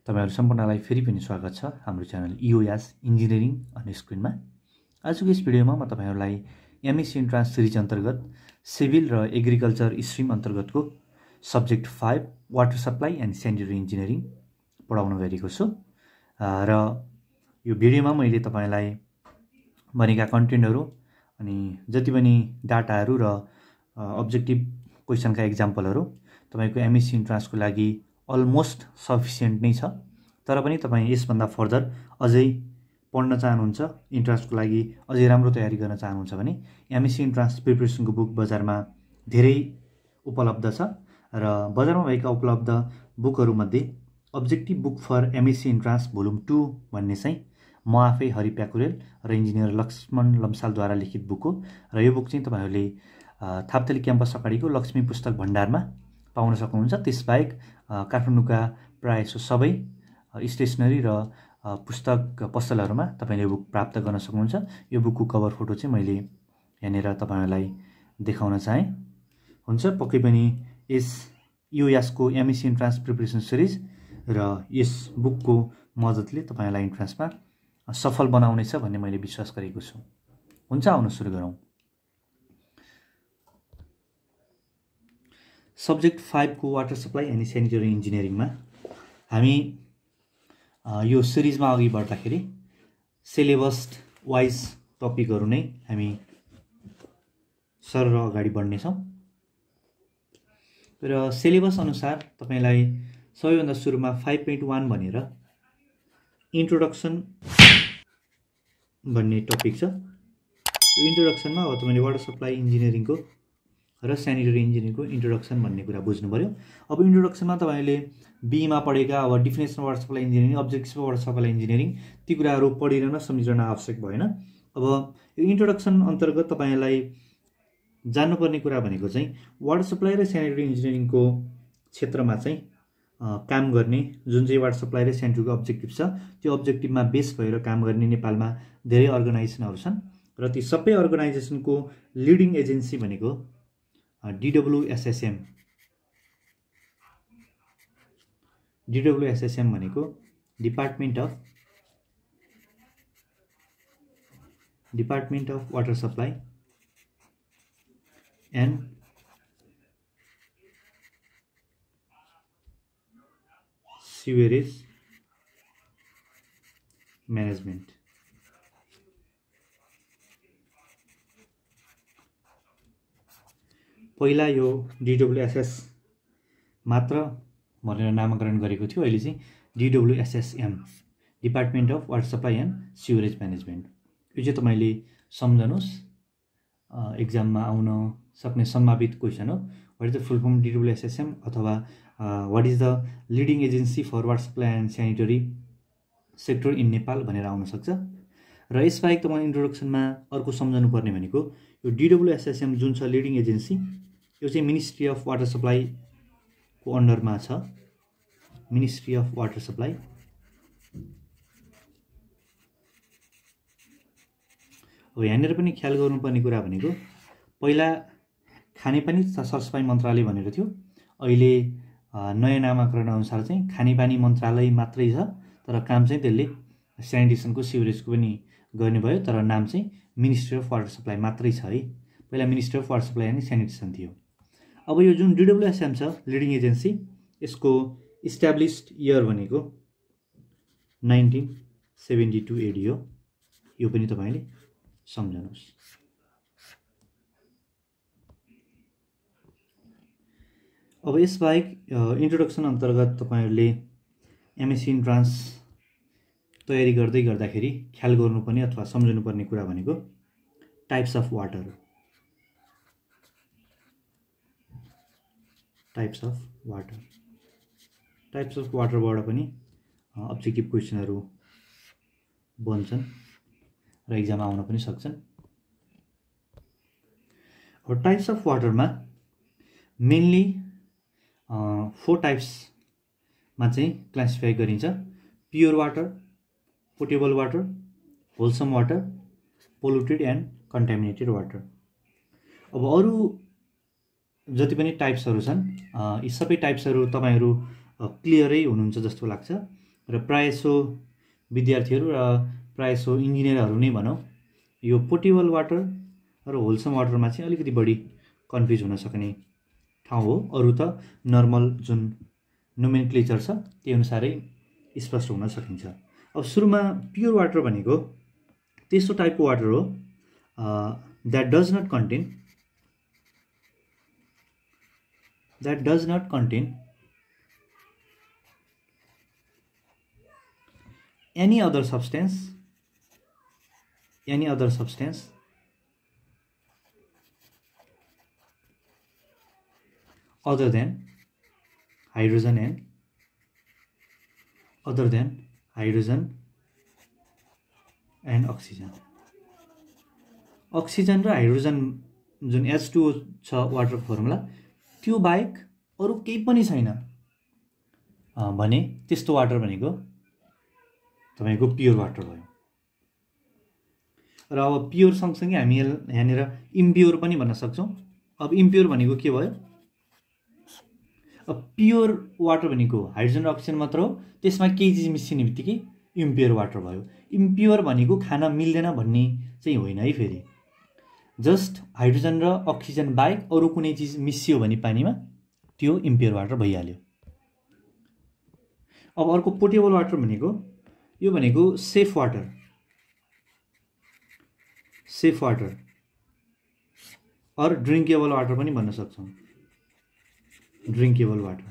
तपाईहरु सम्पूर्णलाई फेरि पनि स्वागत छ हाम्रो च्यानल इओएस इन्जिनियरिङ अनि स्क्रिनमा। आजको यस भिडियोमा म तपाईहरुलाई एमएससी इन्ट्रान्स सिरिज अन्तर्गत सिभिल र एग्रिकल्चर स्ट्रिम अन्तर्गतको subject 5 water supply and sanitary engineering पढाउन गएको छु। र यो भिडियोमा मैले तपाईलाई भनेका कन्टेन्टहरु अनि जति पनि डाटाहरु र अब्जेक्टिभ क्वेशनका एक्जाम्पलहरु तपाईको एमएससी इन्ट्रान्सको लागि अलमोस्ट सफिसिएन्ट नै छ। तर पनि तपाई यसभन्दा फर्दर अझै पढ्न चाहनुहुन्छ, इन्ट्रान्सको लागि अझै राम्रो तयारी गर्न चाहनुहुन्छ भने एमएससी इन्ट्रान्स प्रिपरेसनको बुक बजारमा धेरै उपलब्ध छ। र बजारमा भएका उपलब्ध बुकहरु मध्ये objective book for MSc entrance volume 2 भन्ने चाहिँ म आफै हरि प्याकुरेल र इन्जिनियर लक्ष्मण लम्सालद्वारा लिखित बुक हो। र यो बुक चाहिँ तपाईहरुले थाप्थली क्याम्पस अगाडिको लक्ष्मी पुस्तक भण्डारमा पाउन सक्नुहुन्छ। त्यसबाहेक काठमाडौँका प्रायः सबै स्टेसनरी र पुस्तक पसलहरुमा तपाईले बुक प्राप्त गर्न सक्नुहुन्छ। यो बुकको कभर फोटो चाहिँ मैले यहाँनिर तपाईहरुलाई देखाउन चाहे। हुन्छ, पक्कै पनि यस इओएसको एमएससी इन्ट्रान्स प्रिपरेसन सिरिज र यस बुकको मद्दतले तपाईहरुलाई इन्ट्रान्समा सफल बनाउनेछ भन्ने मैले विश्वास गरेको छु। हुन्छ, आउन सुरु गरौँ। सब्जेक्ट 5 को वाटर सप्लाई एन्ड स्यानिटरी इन्जिनियरिङमा हामी यो सिरिजमा अघि बढ्दाखेरि सिलेबस वाइज टपिकहरु नै हामी सरर अगाडि बढ्ने छौं। र सिलेबस अनुसार तपाईलाई सबैभन्दा सुरुमा 5.1 भनेर इन्ट्रोडक्सन भन्ने टपिक छ। यो इन्ट्रोडक्सनमा अब तपाईले वाटर सप्लाई इन्जिनियरिङको र स्यानिटरी इन्जिनियरिङको इन्ट्रोडक्सन भन्ने कुरा बुझ्नु पर्यो। अब इन्ट्रोडक्सनमा तपाईले बी मा पढेका अब definition water supply engineering, objectives water supply engineering ती कुराहरु पढिरहन सम्झिरहन आवश्यक भएन। अब यो इन्ट्रोडक्सन अन्तर्गत तपाईलाई जान्नुपर्ने कुरा भनेको चाहिँ वाटर सप्लाई र स्यानिटरी इन्जिनियरिङको क्षेत्रमा चाहिँ काम गर्ने जुन चाहिँ वाटर सप्लाई र स्यानिटरीको अब्जेक्टिभ छ, त्यो अब्जेक्टिभमा बेस भएर काम गर्ने नेपालमा धेरै अर्गनाइजेसनहरु छन्। र ती सबै अर्गनाइजेसनको लिडिङ एजेन्सी भनेको DWSSM भनेको department of water supply and sewerage management. पहिला यो DWSS मात्र भनेर नामकरण गरेको थियो, अहिले चाहिँ DWSSM department of water supply and sewerage management. यो चाहिँ तपाईले सम्झनुस्, एक्जाममा आउन सक्ने सम्भावित क्वेशन हो। What is the full form DWSSM अथवा what is the leading agency for water supply and sanitary sector in Nepal भनेर आउन सक्छ। र यसबाहेक तपाईले इन्ट्रोडक्सनमा अर्को सम्झनु पर्ने भनेको यो DWSSM जुन छ लिडिङ एजेन्सी, यो चाहिँ मिनिस्ट्री अफ वाटर सप्लाई को अन्डरमा छ। Ministry of water supply. अब यहाँनिर पनि ख्याल गर्नुपर्ने कुरा भनेको पहिला खानेपानी सरसफाई मन्त्रालय भनेर थियो, अहिले नयाँ नामाकरण अनुसार चाहिँ खानेपानी मन्त्रालय मात्रै छ। तर काम चाहिँ त्यसले स्यानिटेसनको सिवरेजको पनि गर्ने भयो, तर नाम चाहिँ मिनिस्ट्री अफ वाटर सप्लाई मात्रै छ है। पहिला ministry of water supply and sanitation थियो। अब यो जुन DWSM छ लिडिङ एजेन्सी, यसको इस्टाब्लिस्ड इयर भनेको 1972 एडी हो। यो पनि तपाईले सम्झनुस्। अब यसबाहेक इन्ट्रोडक्सन अन्तर्गत तपाईहरुले एमएससी इन्ट्रान्स तयारी गर्दाखेरि ख्याल गर्नुपर्ने अथवा सम्झनुपर्ने कुरा भनेको types of water. Types of वाटरबाट पनि अब्जेक्टिभ क्वेशनहरु बन्छन् र एक्जाममा आउन पनि सक्छन्। अब टाइप्स अफ वाटरमा मेनली 4 टाइप्समा चाहिँ क्लासिफाई गरिन्छ। Pure water, potable water, wholesome water, polluted and contaminated water. अब अरु जति पनि टाइप्सहरु छन्, यी सबै टाइप्सहरु तपाईहरु क्लियरै हुनुहुन्छ जस्तो लाग्छ। र प्रायसो विद्यार्थीहरू र प्रायसो इन्जिनियरहरू नै भनौँ यो पोर्टेबल वाटर र होलसम वाटरमा चाहिँ अलिकति बढी कन्फ्युज हुन सक्ने ठाउँ हो। अरू त नर्मल जुन नोमेनक्लेचर छ त्यही अनुसारै स्पष्ट हुन सकिन्छ। अब सुरुमा प्योर वाटर भनेको त्यस्तो टाइपको वाटर हो that does not contain any other substance other than hydrogen and oxygen। Oxygen र हाइड्रोजन जुन H2O छ वाटर फर्मुला त्यो बाहेक अरू केही पनि छैन भने त्यस्तो वाटर भनेको तपाईको प्योर वाटर भयो। र अब प्योर सँगसँगै हामी यहाँनिर इम्प्योर पनि भन्न सक्छौँ। अब इम्प्योर भनेको के भयो? अब प्योर वाटर भनेको हाइड्रोजन र अक्सिजन मात्र हो, त्यसमा केही चिज मिसिने बित्तिकै इम्प्योर वाटर भयो। इम्प्योर भनेको खान मिल्दैन भन्ने चाहिँ होइन है। फेरि जस्ट हाइड्रोजन र अक्सिजन बाहेक अरू कुनै चिज मिसियो भने पानीमा त्यो इम्प्योर वाटर भइहाल्यो। अब अर्को पोर्टेबल वाटर भनेको यो भनेको safe water or drinkable water पनि भन्न सक्छौँ। ड्रिङ्केबल वाटर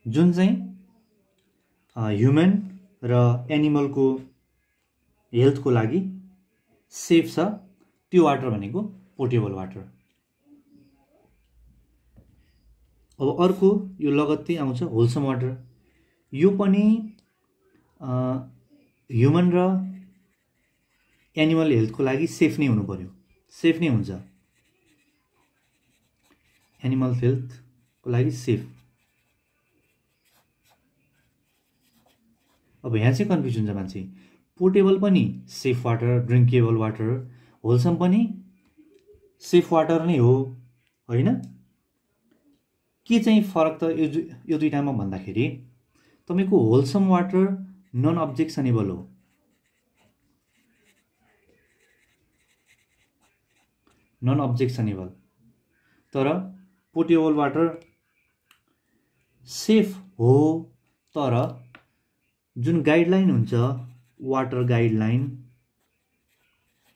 जुन चाहिँ ह्युमन र एनिमलको हेल्थको लागि सेफ छ त्यो वाटर भनेको पोर्टेबल वाटर। अब अर्को यो लगत्तै आउँछ होलसम वाटर। यो पनि ह्युमन र एनिमल हेल्थको लागि सेफ नै हुनु पर्यो, सेफ नै हुन्छ। एनिमल हेल्थको लागि सेफ। अब यहाँ चाहिँ कन्फ्युज हुन्छ मान्छे। पोर्टेबल पनि safe water, drinkable water, wholesome पनि सेफ वाटर नै हो होइन? के चाहिँ फरक त यो दुईटामा भन्दाखेरि तपाईको होलसम वाटर नन अब्जेक्सनेबल हो। नन अब्जेक्सनेबल। तर पोर्टेबल वाटर सेफ हो, तर जुन गाइडलाइन हुन्छ वाटर गाइडलाइन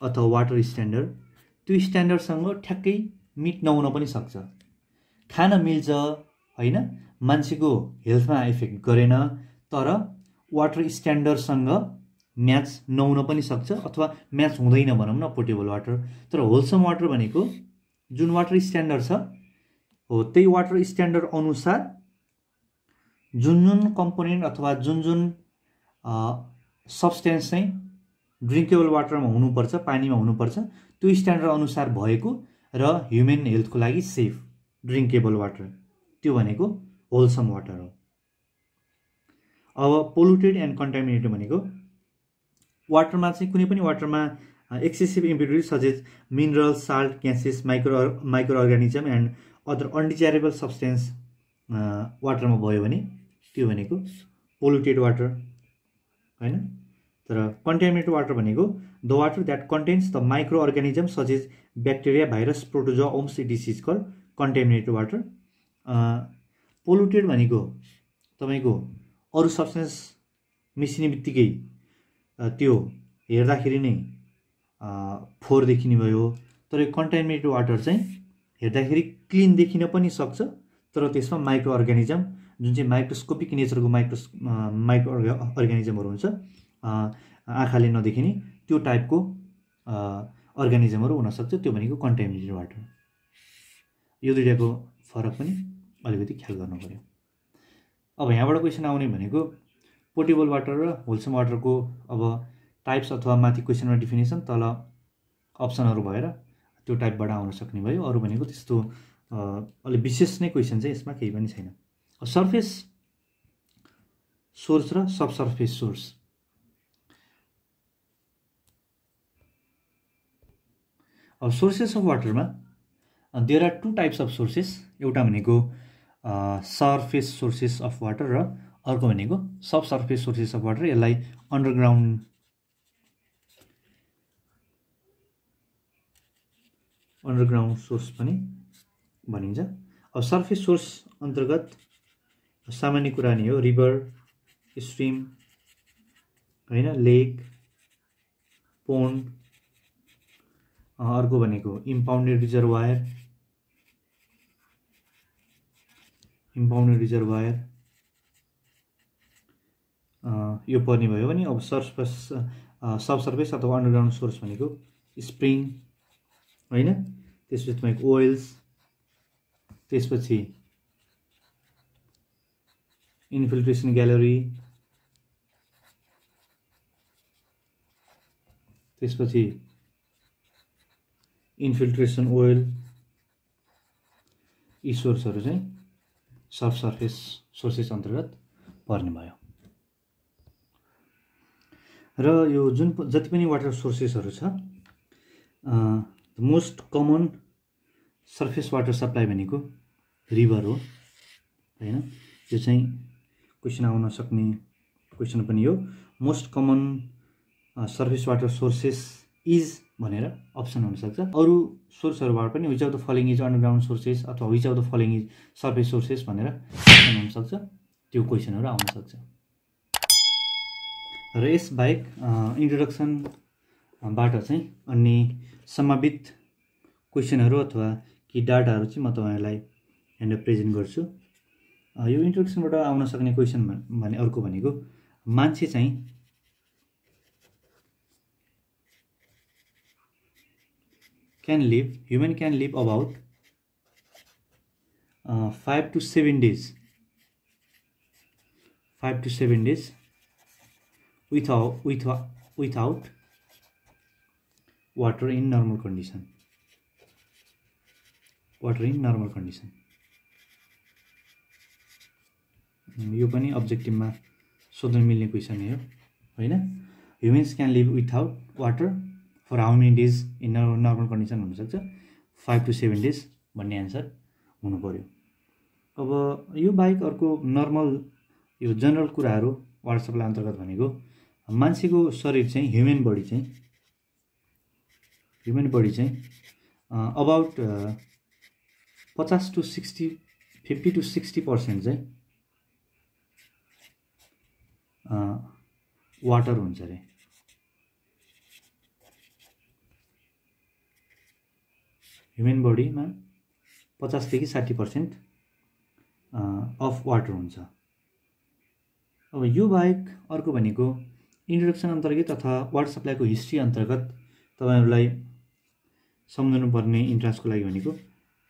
अथवा वाटर स्ट्यान्डर्ड त्यो स्ट्यान्डर्डसँग ठ्याक्कै मिट नहुन पनि सक्छ। खान मिल्छ होइन, मान्छेको हेल्थमा इफेक्ट गरेन, तर वाटर स्ट्यान्डर्डसँग म्याच नहुन पनि सक्छ अथवा म्याच हुँदैन भनौँ न पोर्टेबल वाटर। तर होलसम वाटर भनेको जुन वाटर स्ट्यान्डर्ड छ हो त्यही वाटर स्ट्यान्डर्ड अनुसार जुन कम्पोनेन्ट अथवा जुन सब्सटेन्स चाहिँ ड्रिङ्केबल वाटरमा हुनुपर्छ, पानीमा हुनुपर्छ, त्यो स्ट्यान्डर्ड अनुसार भएको र ह्युमन हेल्थको लागि सेफ ड्रिङ्केबल वाटर, त्यो भनेको होलसम वाटर हो। अब पोल्युटेड एन्ड कन्टामिनेटेड भनेको वाटरमा चाहिँ कुनै पनि वाटरमा excessive impurity such as mineral, salt, gases, micro organism and other undesirable substance वाटरमा भयो भने त्यो भनेको पोल्युटेड वाटर होइन। तर कन्टामिनेटेड वाटर भनेको the water that contains the micro organism such as bacteria, virus, protozoa, worms disease called contaminated water. Polluted भनेको तपाईँको अरू सब्सटेन्स मिसिने बित्तिकै त्यो हेर्दाखेरि नै फोहोर देखिने भयो। तर यो कन्टामिनेटेड वाटर चाहिँ हेर्दाखेरि क्लिन देखिन पनि सक्छ, तर त्यसमा माइक्रो अर्गानिजम जुन चाहिँ माइक्रोस्कोपिक नेचरको माइक्रो अर्गानिजमहरू हुन्छ, आँखाले नदेखिने त्यो टाइपको अर्गानिजमहरू हुनसक्छ, त्यो भनेको कन्टामिनेटेड वाटर। यो दुईटाको फरक पनि अलिकति ख्याल गर्नु पर्यो। अब यहाँबाट क्वेसन आउने भनेको पोर्टेबल वाटर र होलसम वाटरको अब टाइप्स अथवा माथि क्वेसनमा डिफिनेसन, तल अप्सनहरू भएर त्यो टाइपबाट आउन सक्ने भयो। अरू भनेको त्यस्तो अलि विशेष नै क्वेसन चाहिँ यसमा केही पनि छैन। सर्फेस सोर्स र सब सर्फेस सोर्स। अब सोर्सेस अफ वाटरमा there are two types of sources. एउटा भनेको सर्फेस सोर्सेस अफ वाटर र अर्को भनेको sub surface sources of water. यसलाई अन्डरग्राउन्ड सोर्स पनि भनिन्छ। अब सर्फेस सोर्स अन्तर्गत सामान्य कुरा नै हो, रिभर, स्ट्रिम हैन, लेक, पोन्ड, अर्को भनेको इम्पाउन्डेड रिजर्वायर यो पर्ने भयो भने अब सब सर्फेस अथवा अन्डरग्राउन्ड सोर्स भनेको स्प्रिङ हैन, त्यसपछि तपाईको ओइल्स, त्यसपछि इन्फिल्ट्रेसन ग्यालरी, त्यसपछि इन्फिल्ट्रेसन ओइल, यी सोर्सहरु चाहिँ सब सर्फेस सोर्सेस अन्तर्गत पर्ने भयो। र यो जुन जति पनि वाटर सोर्सेसहरु छ, most common surface water supply भनेको रिभर हो हैन। यो चाहिँ क्वेशन आउन सक्ने क्वेशन पनि हो। Most common surface water sources is भनेर अप्सन हुन सक्छ। अरु सोर्सहरुबाट पनि which of the following is underground sources अथवा which of the following is surface sources भनेर अप्सन हुन सक्छ। त्यो क्वेशनहरु आउन सक्छ। र यस बाहेक इन्ट्रोडक्सन बाट चाहिँ अन्य सम्भावित क्वेशनहरु अथवा कि डाटाहरु चाहिँ म तपाईहरुलाई यहाँ प्रेजेन्ट गर्छु। यो इन्ट्रोडक्सनबाट आउन सक्ने क्वेशन भने अर्को भनेको मान्छे चाहिँ human can live about 5 to 7 days without water in normal condition. यो पनि अब्जेक्टिभमा सोध्न मिल्ने क्वेशन हो हैन। Humans can live without water for how many days in normal condition हुन सक्छ, 5 to 7 days भन्ने आन्सर हुनु पर्यो। अब यो बाहेक अर्को नर्मल यो जनरल कुराहरु वाटर सप्लाई अन्तर्गत भनेको मान्छेको शरीर चाहिँ ह्युमन बडी चाहिँ अबाउट 50 to 60% चाहिँ वाटर हुन्छ रे। ह्युमन बडीमा 50 देखि 60% अफ वाटर हुन्छ। अब यो बाहेक अर्को भनेको इन्ट्रोडक्सन अन्तर्गत अथवा वाटर सप्लाईको हिस्ट्री अन्तर्गत तपाईहरुलाई सम्झनु पर्ने इन्ट्रान्सको लागि भनेको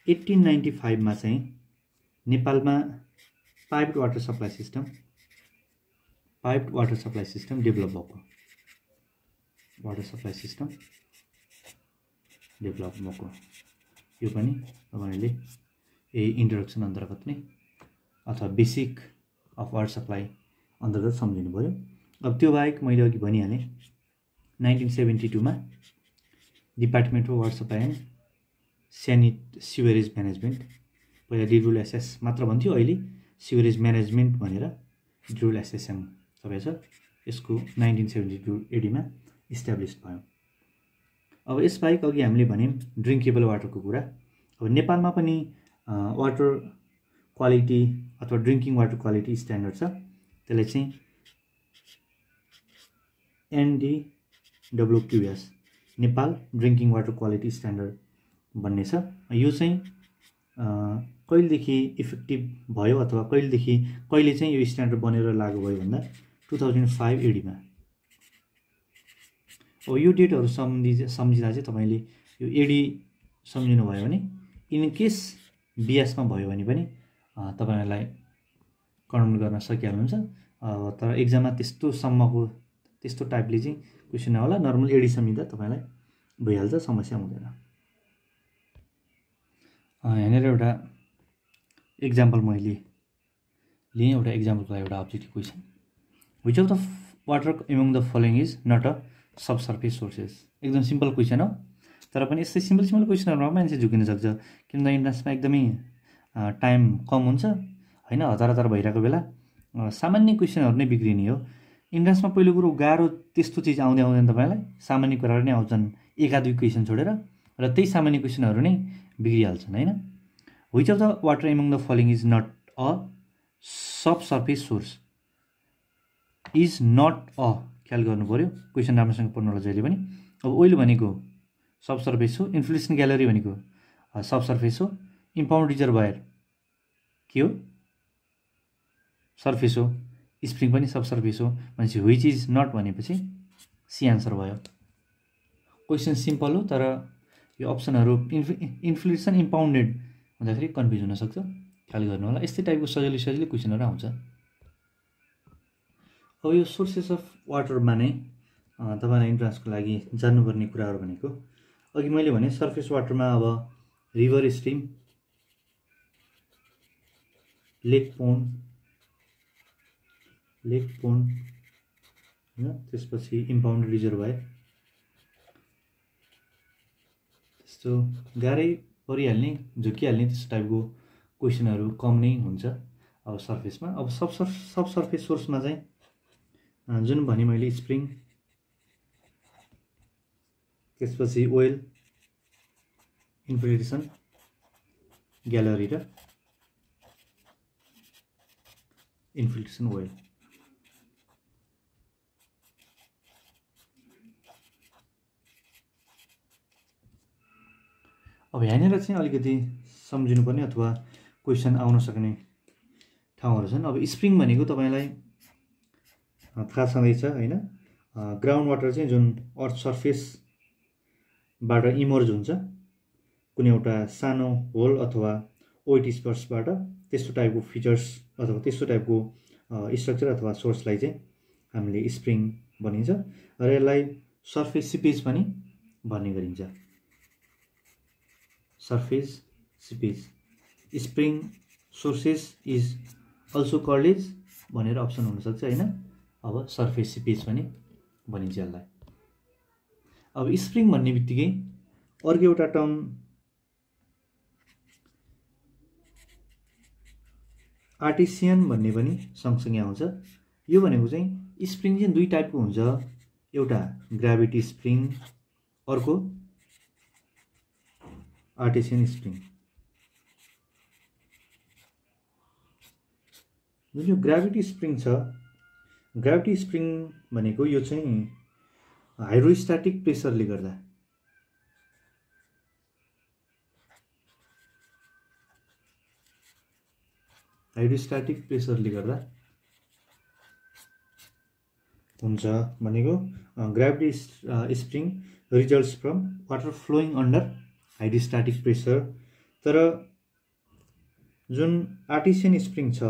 1895 मा चाहिँ नेपालमा piped water supply system develop भएको। यो पनि तपाईहरुले इन्ट्रोडक्सन अन्तर्गत नै अथवा बेसिक अफ वाटर सप्लाई अन्तर्गत सम्झिनु पर्यो। अब त्यो बाहेक मैले अघि भनिहाले 1972 मा department of water supply and sewerage management, पहिला डिरुल एसएस मात्र भन्थ्यो, अहिले सिवेरेज म्यानेजमेन्ट भनेर डिरुल एसएसएम सबै छ। यसको 1972 AD मा इस्टाब्लिश भयो। अब यसबाहेक अघि हामीले भन्यौं ड्रिङ्केबल वाटरको कुरा। अब नेपालमा पनि वाटर क्वालिटी अथवा ड्रिङ्किङ वाटर क्वालिटी स्ट्यान्डर्ड छ, त्यसलाई चाहिँ NDWQS Nepal drinking water quality standard भन्ने छ। यो चाहिँ कहिलेदेखि इफेक्टिभ भयो अथवा कहिले चाहिँ यो स्ट्यान्डर्ड बनेर लागू भयो भन्दा 2005 AD मा। अब यो डेटहरु सम्झिँदा चाहिँ तपाईले यो AD सम्झिनु भयो भने इन केस बिएसमा भयो भने पनि तपाईहरुलाई कन्फर्म गर्न सकिहाल्नुहुन्छ। तर एक्जाममा त्यस्तो टाइपले चाहिँ क्वेशन होला। नर्मल AD सम्झिँदा तपाईलाई भइहाल्छ, समस्या हुँदैन। यहाँनिर एउटा एक्जाम्पल मैले लिएँ। एउटा एक्जाम्पलको एउटा objective question, which of the water among the following is not a sub surface sources. एकदम सिम्पल क्वेशन हो, तर पनि यस्तै सिम्पल क्वेशनहरुमा मान्छे झुकिन सक्छ, किनभने इन्ट्रान्समा एकदमै टाइम कम हुन्छ होइन, हतार हतार भइरहेको बेला सामान्य क्वेसनहरू नै बिग्रिने हो। इन्ट्रान्समा पहिलो कुरो गाह्रो त्यस्तो चिज आउँदै आउँदैन तपाईँलाई, सामान्य कुराहरू नै आउँछन् एक आध दुई क्वेसन छोडेर, र त्यही सामान्य क्वेसनहरू नै बिग्रिहाल्छन् होइन। Which of the water among the following is not a sub surface source, is not a ख्याल गर्नु पऱ्यो, क्वेसन राम्रोसँग पढ्नु होला जहिले पनि। अब ओइल भनेको सब सर्फेस हो, इन्फ्लुएसन ग्यालरी भनेको सब सर्फेस हो, इम्पाउन्ड रिजर्भयर के हो, सर्फेस हो, स्प्रिङ पनि सब सर्फेस हो भनेपछि व्हिच इज नट भनेपछि सी आन्सर भयो। क्वेसन सिम्पल हो, तर यो अप्सनहरू इन्फ्लुएसन इम्पाउन्डेड हुँदाखेरि कन्फ्युज हुनसक्छ, ख्याल गर्नु होला। यस्तै टाइपको सजिलो क्वेसनहरू आउँछ। अब यो सोर्सेस अफ वाटरमा नै तपाईँलाई इन्ट्रान्सको लागि जान्नुपर्ने कुराहरू भनेको अघि मैले भने सर्फेस वाटरमा अब रिभर, स्ट्रिम, लेक पोन्ड होइन, त्यसपछि इम्पाउन्ड रिजर्भयर, त्यस्तो गाह्रै परिहाल्ने झुकिहाल्ने त्यस्तो टाइपको क्वेसनहरू कम नै हुन्छ अब सर्फेसमा। अब सब सर्फेस सोर्समा चाहिँ जुन भने मैले स्प्रिङ, त्यसपछि ओइल, इन्फ्लुएसन ग्यालरी र इन्फ्लुएसन ओइल। अब यहाँनिर चाहिँ अलिकति सम्झिनुपर्ने अथवा क्वेसन आउन सक्ने ठाउँहरू छन्। अब स्प्रिङ भनेको तपाईँलाई थाहा छँदैछ होइन, ग्राउन्ड वाटर चाहिँ जुन अर्थ सर्फेसबाट इमर्ज हुन्छ कुनै एउटा सानो होल अथवा ओइट स्पर्सबाट, त्यस्तो टाइपको फिचर्स अथवा त्यस्तो टाइपको स्ट्रक्चर अथवा सोर्सलाई चाहिँ हामीले स्प्रिङ भनिन्छ, र यसलाई सर्फेस सिपेज पनि भन्ने गरिन्छ। Surface seepage, spring sources is also called as भनेर अप्सन हुनसक्छ होइन। अब सर्फेस सिपेज पनि भनिन्छ यसलाई। अब स्प्रिङ भन्ने बित्तिकै अर्को एउटा टर्म आर्टिसियन भन्ने पनि सँगसँगै आउँछ। यो भनेको चाहिँ स्प्रिङ चाहिँ दुई टाइपको हुन्छ, एउटा ग्राभिटी स्प्रिङ, अर्को आर्टिसियन स्प्रिङ। जुन यो ग्राभिटी स्प्रिङ छ, ग्राभिटी स्प्रिङ भनेको यो चाहिँ हाइड्रोस्ट्याटिक प्रेसरले गर्दा, हाइड्रोस्ट्याटिक प्रेसरले गर्दा हुन्छ भनेको gravity spring results from water flowing under हाइड्रोस्ट्याटिक pressure. तर जुन आर्टिसियन स्प्रिङ छ,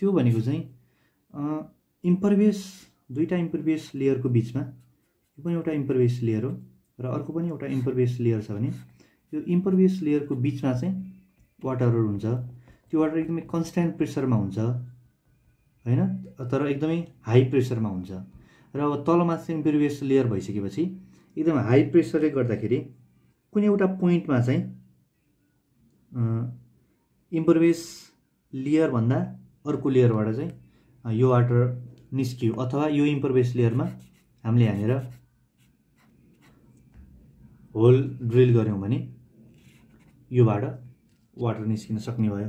त्यो भनेको चाहिँ इम्परभियस, दुईवटा इम्परभियस लेयरको बिचमा, यो पनि एउटा इम्परभियस लेयर हो र अर्को पनि एउटा इम्परभियस लेयर छ भने यो इम्परभियस लेयरको बिचमा चाहिँ वाटरहरू हुन्छ। त्यो वाटर एकदमै कन्स्ट्यान्ट प्रेसरमा हुन्छ होइन, तर एकदमै हाई प्रेसरमा हुन्छ। र अब तलमा चाहिँ इम्परभियस लेयर भइसकेपछि एकदम हाई प्रेसरले गर्दाखेरि कुनै एउटा पोइन्टमा चाहिँ इम्परभियस लेयरभन्दा अर्को लेयरबाट चाहिँ यो वाटर निस्कियो, अथवा यो इम्परभियस लेयरमा हामीले यहाँनिर होल ड्रिल गऱ्यौँ भने योबाट वाटर निस्किन सक्ने भयो।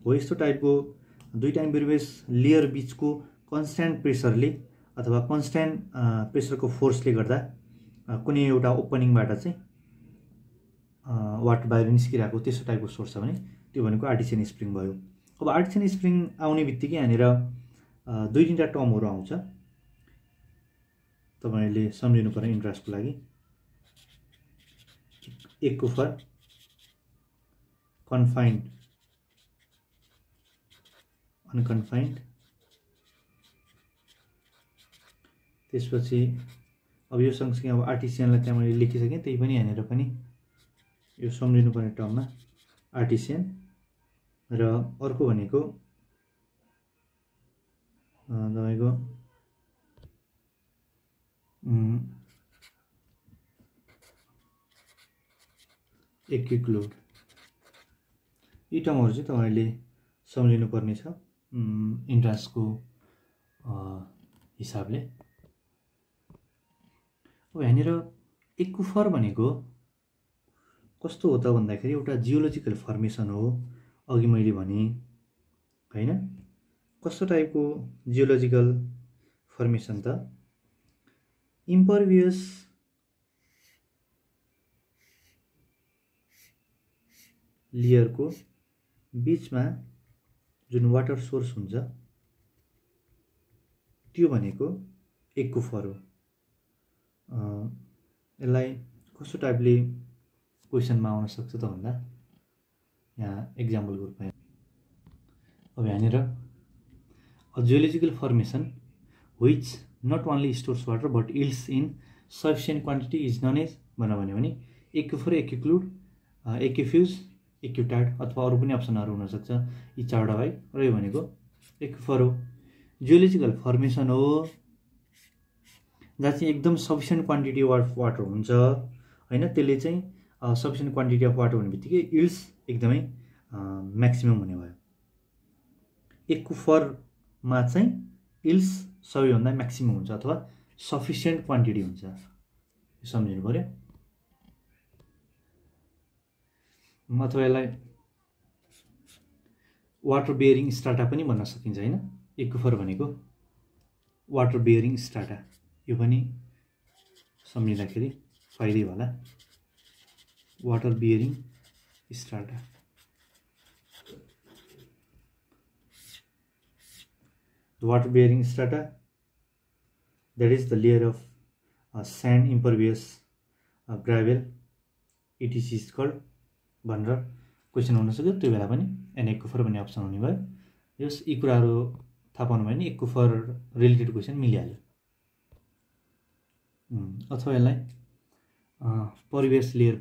हो यस्तो टाइपको दुईवटा इम्परभियस लेयर बिचको कन्स्ट्यान्ट प्रेसरले अथवा कन्स्ट्यान्ट प्रेसरको फोर्सले गर्दा कुनै एउटा ओपनिङबाट चाहिँ वाटर बाहिर निस्किरहेको त्यस्तो टाइपको सोर्स छ भने त्यो भनेको आर्टिसियन स्प्रिङ भयो। अब आर्टिसियन स्प्रिङ आउने बित्तिकै यहाँनिर दुई तिनवटा टर्महरू आउँछ, तपाईँले सम्झिनु पर्ने इन्ट्रेस्टको लागि। एकको फर कन्फाइन्ड, अनकन्फाइन्ड, त्यसपछि अब यो सँगसँगै अब आर्टिसियनलाई त्यहाँ मैले लेखिसकेँ, त्यही पनि यहाँनिर पनि यो सम्झिनुपर्ने टर्ममा आर्टिसियन। र अर्को भनेको तपाईँको एक्युक्लुड यी टर्महरु चाहिँ तपाईले सम्झिनु पर्ने छ इन्ट्रान्सको हिसाबले। अब यहाँनिर एक्युफर भनेको कस्तो हो त भन्दाखेरि एउटा जियोलोजिकल फर्मेसन हो। अघि मैले भने हैन, कस्तो टाइपको जियोलोजिकल फर्मेसन त, इम्परभियस लेयरको बीचमा जुन वाटर सोर्स हुन्छ त्यो भनेको एक्युफर हो। यसलाई कस्तो टाइपले क्वेसनमा आउन सक्छ त भन्दा यहाँ एक्जाम्पलको रूपमा अब यहाँनिर a geological formation which not only stores water but yields in sufficient quantity is known as भन्यो भने एक्युफर, एक्युक्लुड, एक्युफ्युज, एक्युटाइड अथवा अरू पनि अप्सनहरू हुन सक्छ यी चारवटा भाइ। र यो भनेको एक्युफर हो, जियोलोजिकल फर्मेसन हो जहाँ चाहिँ एकदम सफिसिएन्ट क्वान्टिटी अफ वाटर हुन्छ हैन। त्यसले चाहिँ सफिसिएन्ट क्वान्टिटी अफ वाटर भन्ने बित्तिकै इल्ड्स एकदमै म्याक्सिमम हुने भयो। एक्युफरमा चाहिँ इल्ड्स सबैभन्दा म्याक्सिमम हुन्छ अथवा सफिसिएन्ट क्वान्टिटी हुन्छ, यो सम्झिनु पर्यो। अथवा यसलाई वाटर बेयरिङ स्ट्राटा पनि भन्न सकिन्छ हैन। एक्युफर भनेको वाटर बेयरिङ स्ट्राटा, यो पनि सम्झिँदाखेरि फाइदै होला। Water bearing strata the water bearing strata, that is the layer of sand, impervious gravel etc is called भनेर क्वेसन हुन सक्यो। त्यो बेला पनि एन एक्युफर भन्ने अप्सन हुने भयो। यस यी कुराहरू थाहा पाउनु भयो भने एक्युफर रिलेटेड क्वेसन मिलिहाल्यो। अथवा यसलाई परिवेश लेयर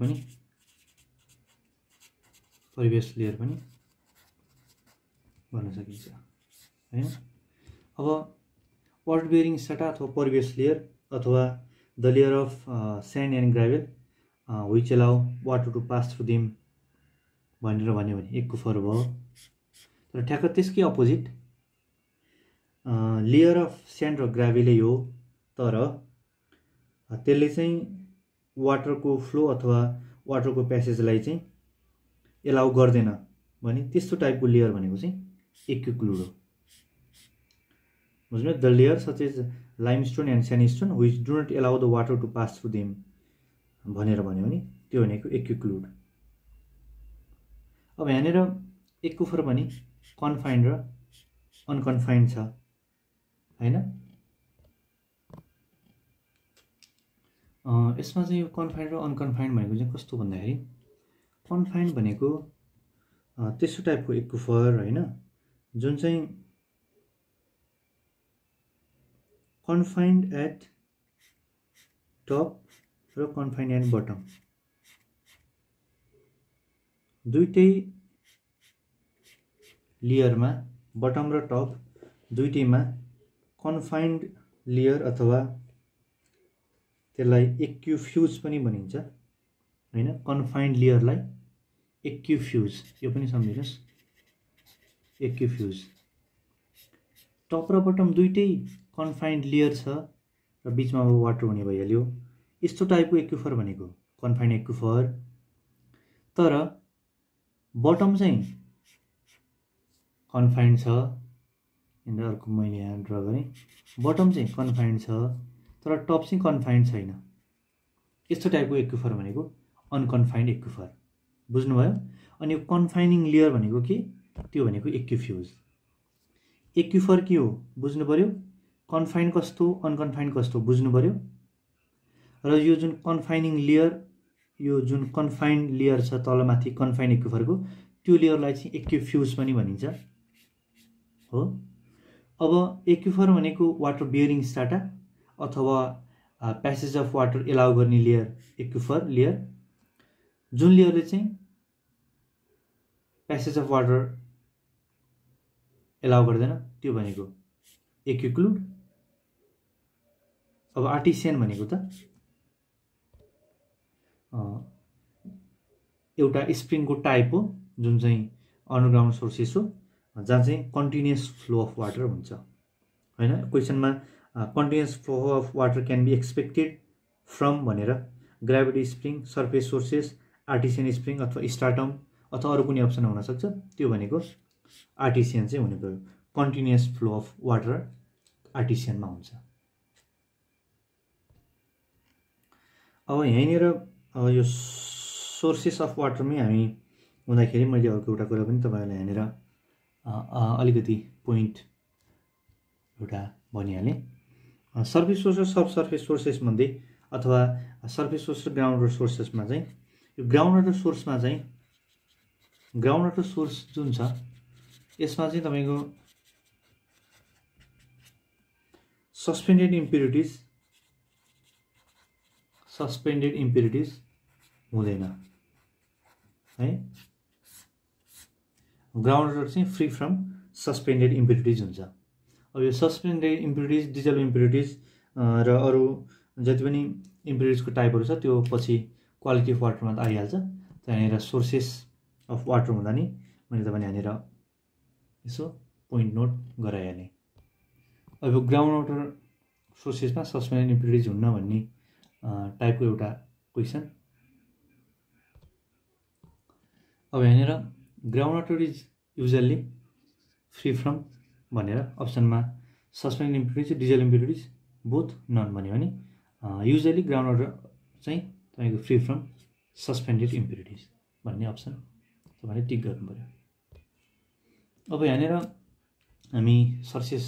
पनि भन्न सकिन्छ हैन। अब वाटर बेयरिङ स्ट्राटा अथवा परिवेश लेयर अथवा the layer of sand and gravel which allow water to pass through them भनेर भन्यो भने एक्युफर भयो। तर ठ्याक्क त्यसकै अपोजिट लेयर अफ स्यान्ड र ग्राभेलै हो, तर त्यसले चाहिँ वाटरको फ्लो अथवा वाटरको प्यासेजलाई चाहिँ एलाउ गर्दैन भने त्यस्तो टाइपको लेयर भनेको चाहिँ एक्युक्लुड हो। बुझ्नु? The layer such as limestone and sandstone which do not allow the water to pass through them भनेर भन्यो भने त्यो भनेको एक्युक्लुड। अब यहाँनिर एक्युफर पनि कन्फाइन्ड र अनकन्फाइन्ड छ हैन। यसमा चाहिँ यो कन्फाइन्ड र अनकन्फाइन्ड भनेको चाहिँ कस्तो भन्दाखेरि कन्फाइन्ड भनेको त्यस्तो टाइपको एक्युफर हैन जुन चाहिँ कन्फाइन्ड एट टप र कन्फाइन्ड एट बटम दुईटै लेयरमा, बटम र टप दुईटैमा कन्फाइन्ड लेयर अथवा त्यसलाई एक्युफ्युज पनि भनिन्छ हैन। कन्फाइन्ड लेयरलाई एक्युफ्युज, यो पनि सम्झिनुहोस्, एक्युफ्युज। टप र बटम दुईटै कन्फाइन्ड लेयर छ र बीचमा अब वाटर हुने भइहाल्यो। यस्तो टाइपको एक्युफर भनेको कन्फाइन्ड एक्युफर। तर बटम चाहिँ कन्फाइन्ड छ, यहाँनिर अर्को मैले यहाँ ड्र गरेँ, बटम चाहिँ कन्फाइन्ड छ तर टप चाहिँ कन्फाइन्ड छैन। यस्तो टाइपको एक्युफर भनेको अनकन्फाइन्ड एक्युफर। बुझ्नुभयो? अनि यो कन्फाइनिङ लेयर भनेको के? त्यो भनेको एक्युफ्युज। एक्युफर के हो बुझ्नु पर्यो, कन्फाइन्ड कस्तो अनकन्फाइन्ड कस्तो बुझ्नु पर्यो। र यो जुन कन्फाइनिङ लेयर, यो जुन कन्फाइन्ड लेयर छ तलमाथि कन्फाइन्ड एक्युफरको, त्यो लेयरलाई चाहिँ एक्युफ्युज पनि भनिन्छ हो। अब एक्युफर भनेको वाटर बियरिङ स्ट्राटा अथवा प्यासेज अफ वाटर एलाउ गर्ने लेयर एक्युफर लेयर। जुन लेयरले चाहिँ प्यासेज अफ वाटर एलाउ गर्दैन त्यो भनेको एक्युक्लुड। अब आर्टिसियन भनेको त एउटा स्प्रिङको टाइप हो जुन चाहिँ अन्डरग्राउन्ड सोर्सेस हो, जहाँ चाहिँ कन्टिन्युअस फ्लो अफ वाटर हुन्छ होइन। क्वेसनमा continuous flow of water can be expected from भनेर gravity spring, surface sources, artesian spring अथवा स्टार्टम अथवा अरू कुनै अप्सन हुनसक्छ। त्यो भनेको आर्टिसियन चाहिँ हुने गयो, कन्टिन्युअस फ्लो अफ वाटर आर्टिसियनमा हुन्छ। अब यहीँनिर यो सोर्सेस अफ वाटरमै हामी हुँदाखेरि मैले अर्को एउटा कुरा पनि तपाईँहरूलाई यहाँनिर अलिकति पोइन्ट एउटा भनिहालेँ। सर्फेस सोर्स र सब सर्फेस सोर्सेसमध्ये अथवा सर्फेस सोर्स र ग्राउन्ड वाटर सोर्सेसमा चाहिँ यो ग्राउन्ड वाटर सोर्समा चाहिँ ग्राउन्ड वाटर सोर्स जुन छ यसमा चाहिँ तपाईँको सस्पेन्डेड इम्प्युरिटिज हुँदैन है। ग्राउन्ड वाटर चाहिँ फ्री फ्रम सस्पेन्डेड इम्प्युरिटिज हुन्छ। अब यो सस्पेन्डेड इम्प्युरिटिज, डिजल्भ इम्प्युरिटिज र अरू जति पनि इम्प्युरिटिजको टाइपहरू छ त्यो पछि क्वालिटी अफ वाटरमा त आइहाल्छ। त्यहाँनिर सोर्सेस अफ वाटर हुँदा नि मैले तपाईँले यहाँनिर यसो पोइन्ट नोट गराइहालेँ। अब ग्राउन्ड वाटर सोर्सेसमा सस्पेन्डेड इम्प्युरिटिज हुन्न भन्ने टाइपको एउटा क्वेसन। अब यहाँनिर ground water is usually free from भनेर अप्सनमा suspended impurities, dissolve impurities both none भन्यो भने युजली ग्राउन्ड वाटर चाहिँ तपाईँको फ्री फ्रम सस्पेन्डेड इम्प्युरिटिज भन्ने अप्सन तपाईँले टिक गर्नु पऱ्यो। अब यहाँनिर हामी सोर्सेस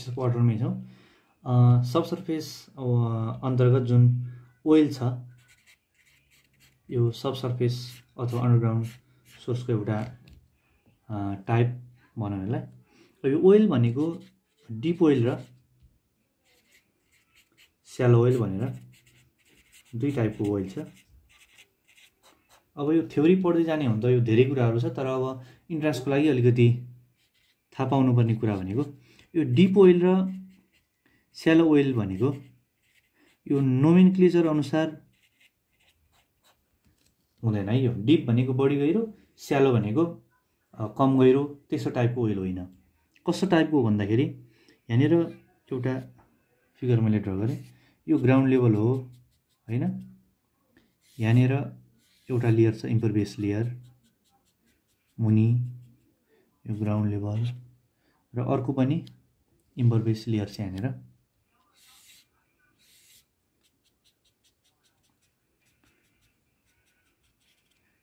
अफ वाटरमै छौँ। सब सर्फेस अन्तर्गत जुन ओइल छ यो सब सर्फेस अथवा अन्डरग्राउन्ड सोर्सको एउटा टाइप भनौँ यसलाई। यो ओइल भनेको डिप ओइल र स्यालो ओइल भनेर दुई टाइपको ओइल छ। अब यो थ्योरी पढ्दै जाने हो भने त यो धेरै कुराहरू छ, तर अब इन्ट्रान्सको लागि अलिकति थाहा पाउनुपर्ने कुरा भनेको यो डिप ओइल र स्यालो ओइल भनेको यो नोमेनक्लेचर अनुसार हुँदैन है। यो डिप भनेको बढी गहिरो, स्यालो भनेको कम गहिरो, त्यस्तो टाइपको ओइल होइन। कस्तो टाइपको हो भन्दाखेरि यहाँनिर एउटा फिगर मैले ड्र गरेँ, यो ग्राउन्ड लेभल हो होइन। यहाँनिर एउटा लेयर छ इम्परभियस लेयर मुनि, यो ग्राउन्ड लेभल र अर्को पनि इम्परभियस लेयर छ यहाँनिर।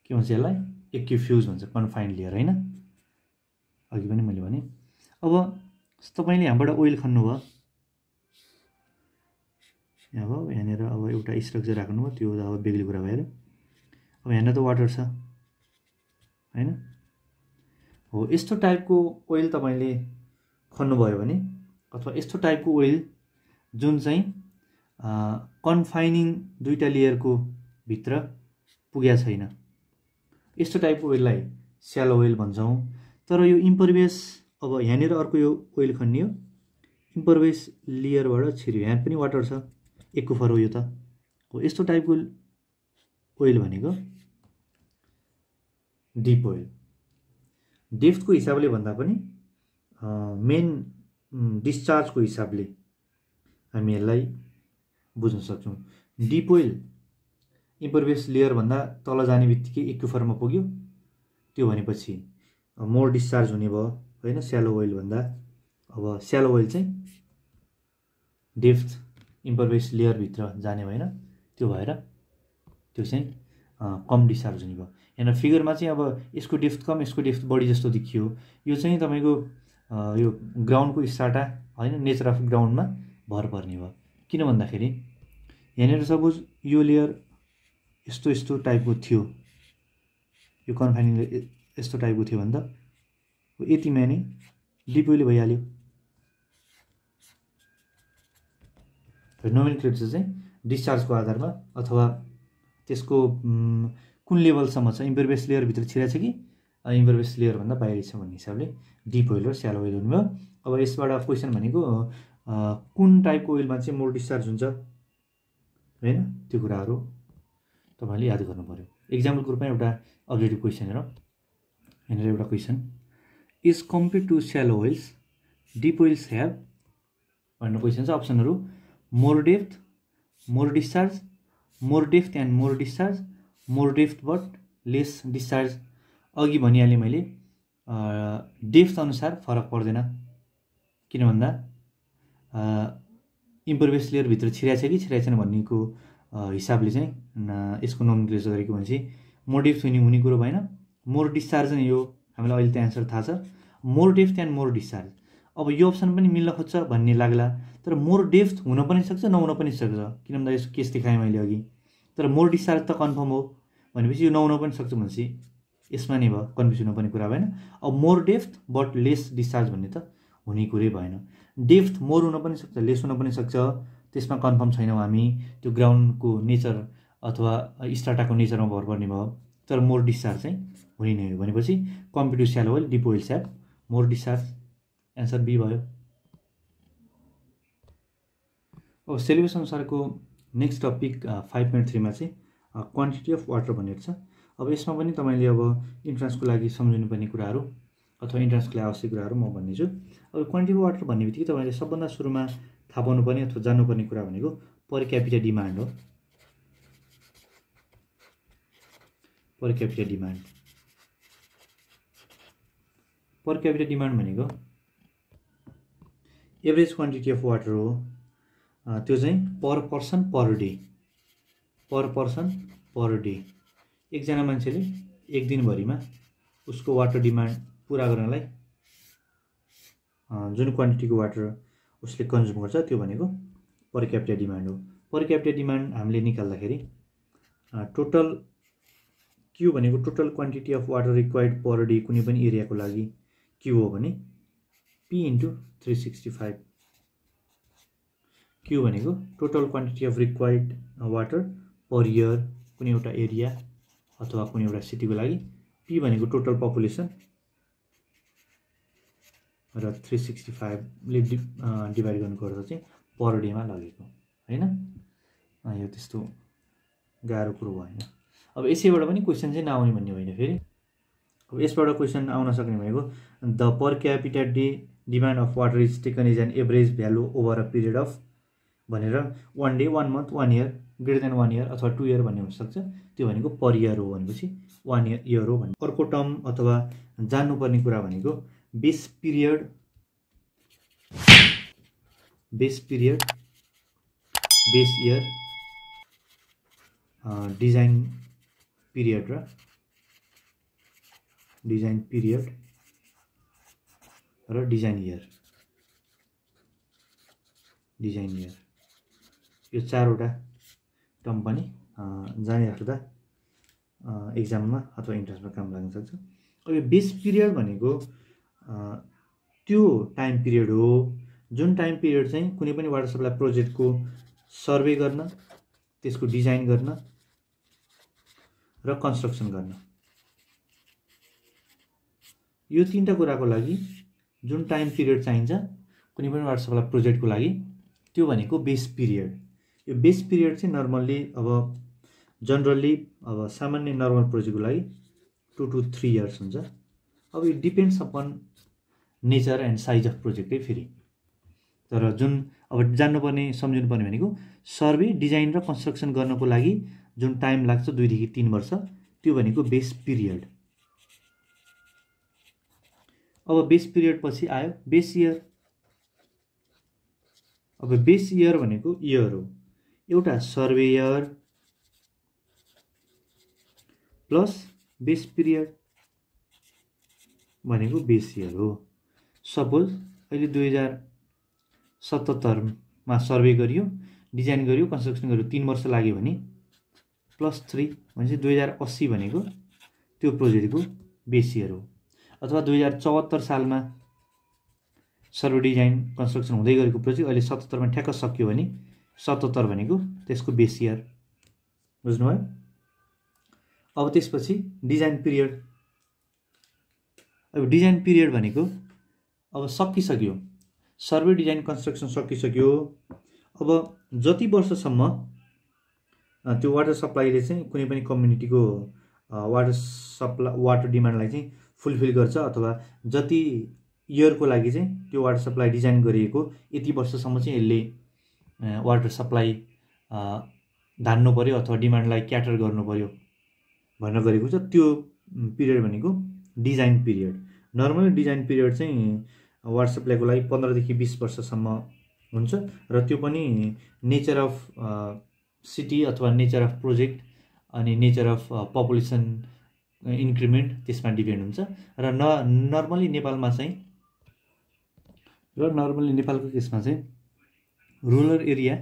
के भन्छ यसलाई? एक्युफ्युज भन्छ, कन्फाइन्ड लेयर होइन। अघि पनि मैले भने। अब तपाईँले यहाँबाट ओइल खन्नुभयो, यहाँ भयो, यहाँनिर अब एउटा स्ट्रक्चर राख्नुभयो, त्यो अब बेग्लै कुरा भएर। अब यहाँनिर त वाटर छ होइन। हो यस्तो टाइपको ओइल तपाईँले खन्नुभयो भने अथवा यस्तो टाइपको ओइल जुन चाहिँ कन्फाइनिङ दुईटा लेयरको भित्र पुगेको छैन, यस्तो टाइपको ओइललाई स्यालो ओइल भन्छौँ। तर यो इम्परभियस, अब यहाँनिर अर्को यो ओइल खनियो, इम्परभियस लेयरबाट छिर्यो, यहाँ पनि वाटर छ, एक्युफर हो यो त। हो यस्तो टाइपको ओइल भनेको डिप ओइल। डेप्थको हिसाबले भन्दा पनि मेन डिस्चार्जको हिसाबले हामी यसलाई बुझ्न सक्छौँ। डिप ओइल इम्परभियस लेयरभन्दा तल जाने बित्तिकै एक्युफरमा पुग्यो, त्यो भनेपछि मोर डिस्चार्ज हुने भयो होइन स्यालो ओइल भन्दा। अब स्यालो ओइल चाहिँ डेप्थ इम्परभियस लेयरभित्र जाने भएन, त्यो भएर त्यो चाहिँ कम डिस्चार्ज हुने भयो। यहाँ फिगरमा चाहिँ अब यसको डेप्थ कम, यसको डेप्थ बढी जस्तो देखियो। यो चाहिँ तपाईँको यो ग्राउन्डको स्ट्राटा होइन, नेचर अफ ग्राउन्डमा भर पर्ने भयो। किन भन्दाखेरि यहाँनिर सपोज यो लेयर यस्तो यस्तो टाइपको थियो, यो कन्फाइनिङ यस्तो टाइपको थियो भने त यतिमा नै डिप ओइल भइहाल्यो। नोमेनक्लेचर चाहिँ डिस्चार्जको आधारमा अथवा त्यसको कुन लेभलसम्म छ, इम्परभियस लेयरभित्र छिरेको छ कि इम्परभियस लेयरभन्दा बाहिर छ भन्ने हिसाबले डिप ओइल र स्यालो ओइल हुनुभयो। अब यसबाट क्वेसन भनेको कुन टाइपको ओइलमा चाहिँ मोर डिस्चार्ज हुन्छ होइन, त्यो कुराहरू तपाईँले याद गर्नु पऱ्यो। एक्जाम्पलको रूपमा एउटा अब्जेक्टिभ क्वेसन हेरौँ। यहाँनिर एउटा question, is compare to shallow wells deep wells have भनेर क्वेसन छ। अप्सनहरू more depth, more discharge, more depth and more discharge, more depth but less discharge. अघि भनिहालेँ मैले डेप्थ अनुसार फरक पर्दैन, किन भन्दा इम्परभियस लेयरभित्र छिराएको छ कि छिराएको छैन भन्नेको हिसाबले चाहिँ यसको नोमेनक्लेचर गरेको भनेपछि मोर डेप्थ हुने कुरो भएन। मोर डिस्चार्ज नै यो हामीलाई अहिले त्यो एन्सर थाहा छ, more depth and more discharge. अब यो अप्सन पनि मिल्न खोज्छ भन्ने लाग्ला, तर मोर डेप्थ हुन पनि सक्छ नहुन पनि सक्छ, किन भन्दा यसको केस देखाएँ मैले अघि। तर मोर डिस्चार्ज त कन्फर्म हो भनेपछि यो नहुन पनि सक्छ भनेपछि यसमा नै भयो, कन्फ्युज हुनुपर्ने कुरा भएन। अब more depth but less discharge भन्ने त हुने कुरै भएन। डेप्थ मोर हुन पनि सक्छ, लेस हुन पनि सक्छ, त्यसमा कन्फर्म छैनौँ हामी, त्यो ग्राउन्डको नेचर अथवा स्ट्राटाको नेचरमा भर पर्ने भयो। तर मोर डिस्चार्ज चाहिँ हुने नै हो भनेपछि compare to shallow well deep wells have more discharge, answer B भयो। अब सिलेबस अनुसारको नेक्स्ट टपिक 5.3मा चाहिँ क्वान्टिटी अफ वाटर भनेर छ। अब यसमा पनि तपाईँले अब इन्ट्रान्सको लागि सम्झिनुपर्ने कुराहरू अथवा इन्ट्रान्सको लागि आवश्यक कुराहरू म भन्नेछु। अब क्वान्टिटी अफ वाटर भन्ने बित्तिकै तपाईँले सबभन्दा सुरुमा थाहा पाउनुपर्ने अथवा जान्नुपर्ने कुरा भनेको पर क्यापिटा डिमान्ड हो। पर क्यापिटा डिमान्ड, पर क्यापिटा डिमान्ड भनेको एभरेज क्वान्टिटी अफ वाटर हो। त्यो चाहिँ पर पर्सन पर डे, पर पर्सन पर डे। एकजना मान्छेले एक दिनभरिमा उसको वाटर डिमान्ड पुरा गर्नलाई जुन क्वान्टिटीको वाटर उसले कन्ज्युम गर्छ त्यो भनेको पर क्यापिटा डिमान्ड हो। पर क्यापिटा डिमान्ड हामीले निकाल्दाखेरि टोटल क्यू भनेको total quantity of water required per day कुनै पनि एरियाको लागि क्यू हो भने पी इन्टु 365। क्यू भनेको total quantity of required water per year कुनै एउटा एरिया अथवा कुनै एउटा सिटीको लागि, पी भनेको टोटल पपुलेसन र 365ले डिभाइड गर्नुपर्दा चाहिँ पर डेमा लगेको हैन। यो त्यस्तो गाह्रो कुरो भएन। अब यसैबाट पनि क्वेसन चाहिँ नआउने भन्ने होइन फेरि। अब यसबाट क्वेसन आउन सक्ने भनेको the per capita day demand of water is taken is an average value over a period of भनेर 1 day 1 month 1 year greater than 1 year अथवा 2 इयर भन्ने हुनसक्छ। त्यो भनेको पर इयर हो भनेपछि 1 इयर हो भन्ने। अर्को टर्म अथवा जान्नुपर्ने कुरा भनेको base period, base period, base year, design period र डिजाइन पिरियड र डिजाइन इयर, डिजाइन इयर। यो चारवटा टर्म पनि जानिराख्दा एक्जाममा अथवा इन्ट्रान्समा काम लाग्न सक्छ। अब यो बेस पिरियड भनेको त्यो टाइम पिरियड हो जुन टाइम पिरियड चाहिँ कुनै पनि वाटर सप्लाई प्रोजेक्टको सर्वे गर्न, त्यसको डिजाइन गर्न र कन्स्ट्रक्सन गर्न, यो तीनटा कुराको लागि जुन टाइम पिरियड चाहिन्छ कुनै पनि वाटर सप्लाई प्रोजेक्टको लागि त्यो भनेको बेस पिरियड। यो बेस पिरियड चाहिँ नर्मल्ली अब जनरली अब सामान्य नर्मल प्रोजेक्टको लागि 2 to 3 इयर्स हुन्छ। अब यो depends upon nature and size of प्रोजेक्टै फेरि। तर जुन अब जान्नुपर्ने सम्झिनुपर्ने भनेको सर्वे डिजाइन र कन्स्ट्रक्सन गर्नको लागि जुन टाइम लाग्छ 2 देखि 3 वर्ष त्यो भनेको बेस पिरियड। अब बेस पिरियड पछि आयो बेस इयर। अब बेस इयर भनेको इयर हो, एउटा survey year plus base period भनेको बेस इयर हो। सपोज अहिले 2077 मा सर्वे गरियो, डिजाइन गरियो, कन्स्ट्रक्सन गरियो, 3 वर्ष लाग्यो भने प्लस 3 भनेपछि 2080 भनेको त्यो प्रोजेक्टको बेस इयर हो। अथवा 2074 सालमा सर्वे डिजाइन कन्स्ट्रक्सन हुँदै गरेको प्रोजेक्ट अहिले 77 मा ठ्याक्क सक्यो भने 77 भनेको त्यसको बेस इयर। बुझ्नुभयो? अब त्यसपछि डिजाइन पिरियड। अब डिजाइन पिरियड भनेको अब सकिसक्यो, सर्वे डिजाइन कन्स्ट्रक्सन सकिसक्यो। अब जति वर्षसम्म त्यो वाटर सप्लाईले चाहिँ कुनै पनि कम्युनिटीको वाटर डिमान्डलाई चाहिँ फुलफिल गर्छ, अथवा जति इयरको लागि चाहिँ त्यो वाटर सप्लाई डिजाइन गरिएको यति वर्षसम्म चाहिँ यसले वाटर सप्लाई धान्नु पर्यो अथवा डिमान्डलाई क्याटर गर्नु पर्यो भनेर गरेको छ। त्यो पिरियड भनेको design period. Normally design period चाहिँ वाटर सप्लाईको लागि 15 देखि 20 वर्षसम्म हुन्छ, र त्यो पनि नेचर अफ सिटी अथवा नेचर अफ प्रोजेक्ट अनि नेचर अफ पपुलेसन इन्क्रिमेन्ट त्यसमा डिपेन्ड हुन्छ। र नर्मली नेपालको केसमा चाहिँ रुरल एरिया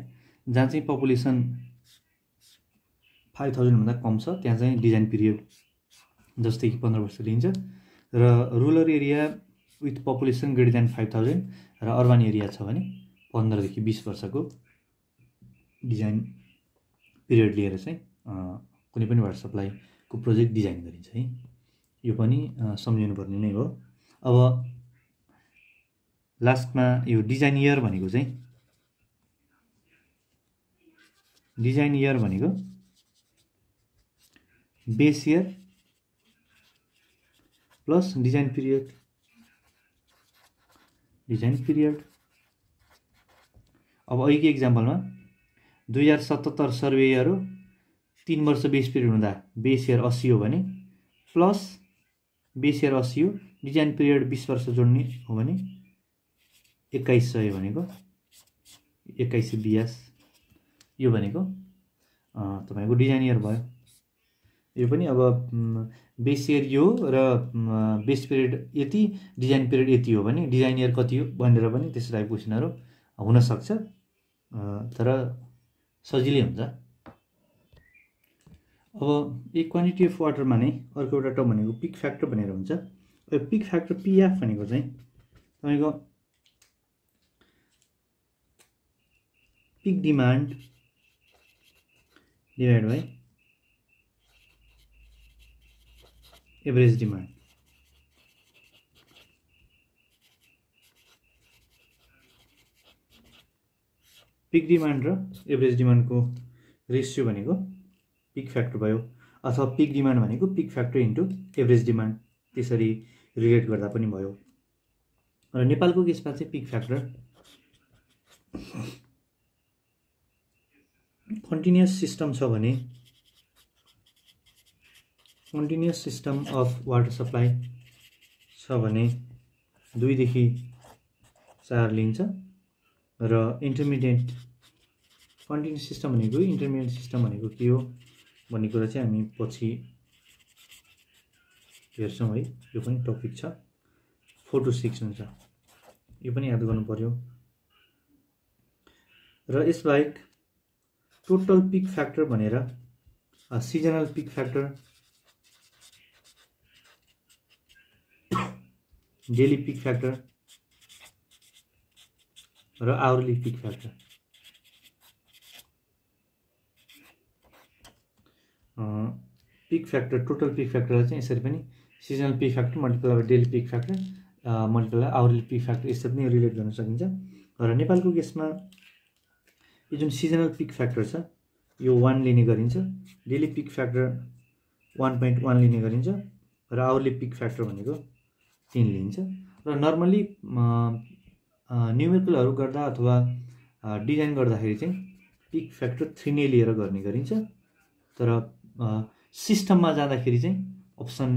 जहाँ चाहिँ पपुलेसन 5000 भन्दा कम छ त्यहाँ चाहिँ डिजाइन पिरियड जस्तै कि 15 वर्ष लिन्छ, र rural area with population greater than 5000 र अर्बन एरिया छ भने 15 देखि 20 वर्षको डिजाइन पिरियड लिएर चाहिँ कुनै पनि वाटर सप्लाईको प्रोजेक्ट डिजाइन गरिन्छ है। यो पनि सम्झिनुपर्ने नै हो। अब लास्टमा यो डिजाइन इयर भनेको चाहिँ base year plus design period. अब अहिलेको एक्जाम्पलमा 2077 सर्वे इयर हो, 3 वर्ष बेस पिरियड हुँदा बेस इयर 80 हो भने प्लस बेस इयर 80 हो, डिजाइन पिरियड 20 वर्ष जोड्ने हो भने 2100 भनेको 2182 यो भनेको तपाईको डिजाइन इयर भयो। यो पनि अब बेस इयर यो र बेस पिरियड यति डिजाइन पिरियड यति हो भने डिजाइन इयर कति हो भनेर पनि त्यस्तो टाइपको क्वेसनहरु हुन सक्छ, तर सजिलै हुन्छ। अब एक क्वान्टिटी अफ वाटरमा नै अर्को एउटा टर्म भनेको पिक फ्याक्टर भनेर हुन्छ। पिक फ्याक्टर पिएफ भनेको चाहिँ तपाईको peak demand divide by average demand. Peak demand र एभरेज डिमान्डको रेसियो भनेको पिक फ्याक्टर भयो, अथवा पिक डिमान्ड भनेको peak factor into average demand, त्यसरी रिलेट गर्दा पनि भयो। र नेपालको केसमा चाहिँ पिक फ्याक्टर कन्टिन्युअस सिस्टम छ भने, continuous system of water supply छ भने 2 देखि 4 लिन्छ, र इन्टरमिडिएट कन्टिन्युअस सिस्टम भनेको इन्टरमिडिएट सिस्टम भनेको के हो भन्ने कुरा चाहिँ हामी पछि हेर्छौँ है। यो पनि टपिक छ, 4 to 6 हुन्छ, यो पनि याद गर्नु पर्यो। र यसबाहेक टोटल पिक फ्याक्टर भनेर seasonal peak factor, daily peak factor र hourly peak factor. Peak factor total peak factor चाहिँ यसरी पनि seasonal peak factor multiply by daily peak factor multiply hourly peak factor यसरी पनि रिलेट गर्न सकिन्छ। र नेपालको केसमा यो जुन सिजनल पिक फ्याक्टर छ यो 1 लिने गरिन्छ, डेली पिक फ्याक्टर 1.1 लिने गरिन्छ, र आवरली पिक फ्याक्टर भनेको 3 लिन्छ। र नर्मली न्युमेरिकलहरु गर्दा अथवा डिजाइन गर्दाखेरि चाहिँ पिक फ्याक्टर 3 नै लिएर गर्ने गरिन्छ, तर सिस्टममा जाँदाखेरि चाहिँ अप्सन